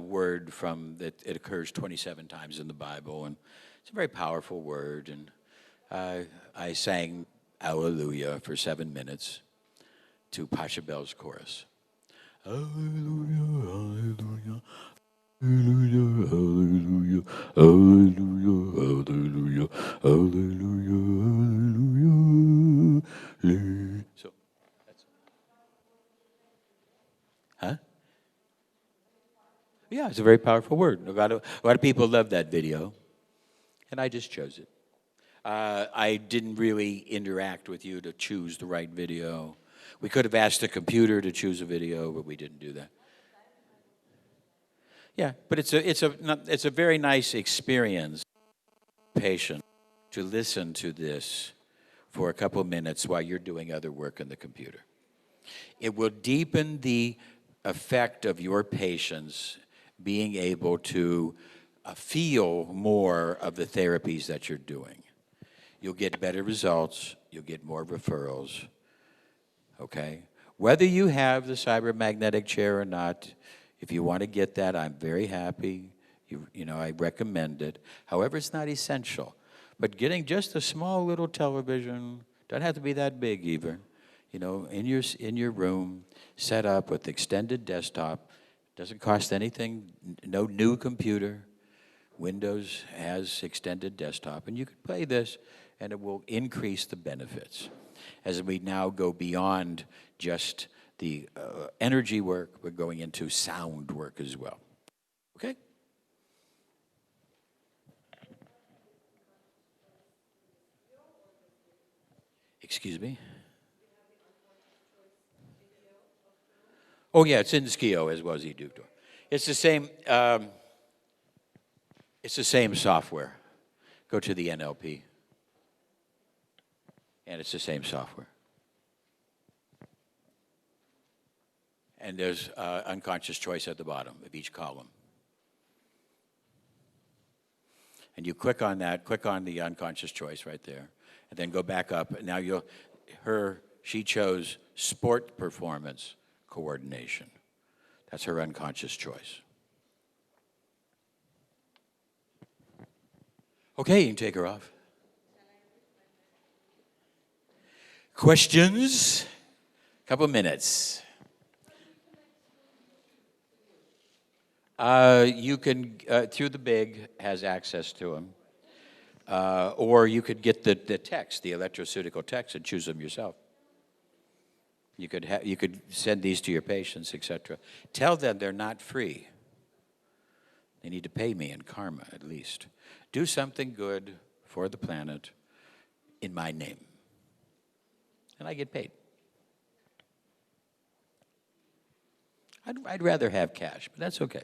word from that it occurs 27 times in the Bible, and it's a very powerful word. And I sang Alleluia for 7 minutes to Pasha Bell's chorus. Alleluia, alleluia, hallelujah, hallelujah, hallelujah, hallelujah, hallelujah. So, that's, huh? Yeah, it's a very powerful word. A lot of people love that video, and I just chose it. I didn't really interact with you to choose the right video. We could have asked the computer to choose a video, but we didn't do that. Yeah, but it's a very nice experience, patient, to listen to this for a couple minutes while you're doing other work on the computer. It will deepen the effect of your patience being able to feel more of the therapies that you're doing. You'll get better results. You'll get more referrals. Okay? Whether you have the cybermagnetic chair or not, if you want to get that, I'm very happy. You know, I recommend it. However, it's not essential. But getting just a small little television, doesn't have to be that big either, you know, in your room, set up with extended desktop, doesn't cost anything, no new computer. Windows has extended desktop, and you can play this, and it will increase the benefits. As we now go beyond just the energy work, we're going into sound work as well. Okay? Excuse me? Oh, yeah, it's in Skio as well as Eductor. It's the same. It's the same software. Go to the NLP, and it's the same software. And there's unconscious choice at the bottom of each column. And you click on that, click on the unconscious choice right there, and then go back up. Now she chose sport performance coordination. That's her unconscious choice. Okay, you can take her off. Questions? Couple minutes. You can, through the big, has access to them. Or you could get the text, the electroceutical text, and choose them yourself. You could send these to your patients, etc. Tell them they're not free. They need to pay me in karma, at least. Do something good for the planet in my name. And I get paid. I'd rather have cash, but that's okay.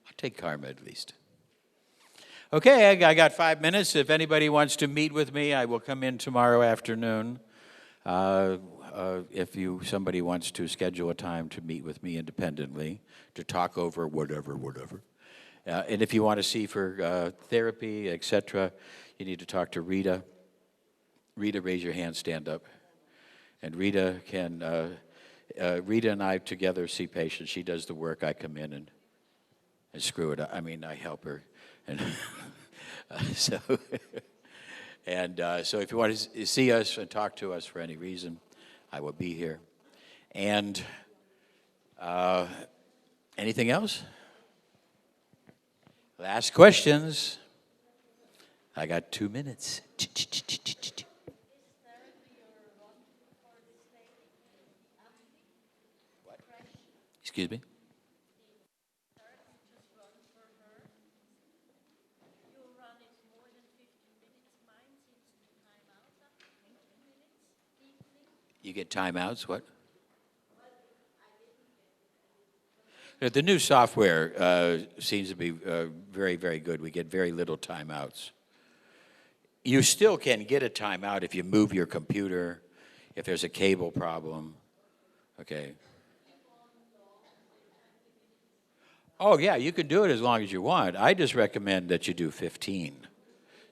I'll take karma at least. Okay, I got 5 minutes. If anybody wants to meet with me, I will come in tomorrow afternoon. If somebody wants to schedule a time to meet with me independently, to talk over whatever. And if you want to see for therapy, etc., you need to talk to Rita. Rita, raise your hand, stand up. And Rita and I together see patients. She does the work. I come in and screw it up. I mean, I help her. And so if you want to see us and talk to us for any reason, I will be here. And anything else? Last questions. I got 2 minutes. What? Excuse me? You get timeouts, what? The new software seems to be very, very good. We get very little timeouts. You still can get a timeout if you move your computer, if there's a cable problem, okay? Oh, yeah, you can do it as long as you want. I just recommend that you do 15.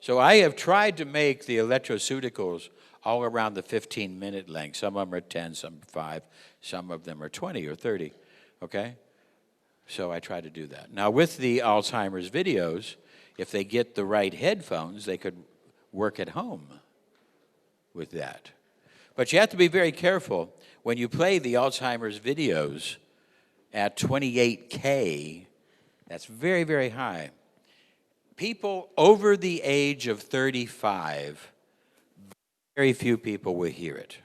So I have tried to make the electroceuticals all around the 15-minute length. Some of them are 10, some are 5, some of them are 20 or 30, okay? So I try to do that. Now, with the Alzheimer's videos, if they get the right headphones, they could work at home with that. But you have to be very careful. When you play the Alzheimer's videos at 28K, that's very, very high. People over the age of 35, very few people will hear it.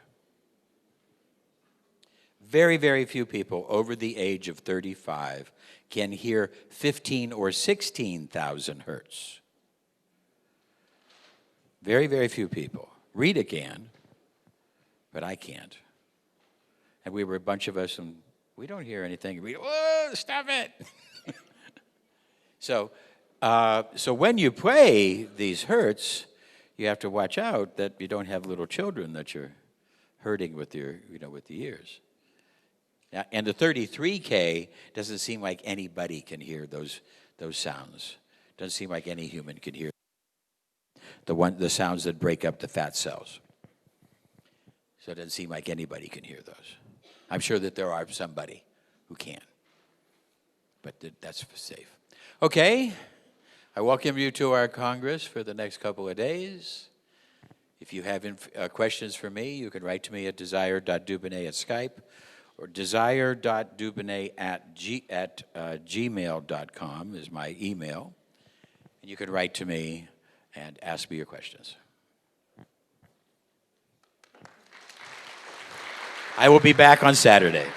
Very, very few people over the age of 35 can hear 15 or 16,000 hertz. Very, very few people. Rita can, but I can't. And we were a bunch of us, and we don't hear anything. Rita, whoa, stop it! So when you play these hertz, you have to watch out that you don't have little children that you're hurting with with the ears. Now, and the 33K doesn't seem like anybody can hear those sounds. Doesn't seem like any human can hear the sounds that break up the fat cells. So it doesn't seem like anybody can hear those. I'm sure that there are somebody who can, but that's safe. Okay, I welcome you to our Congress for the next couple of days. If you have questions for me, you can write to me at desire.dubounet at Skype or desire.dubounet@gmail.com is my email. And you can write to me and ask me your questions. I will be back on Saturday.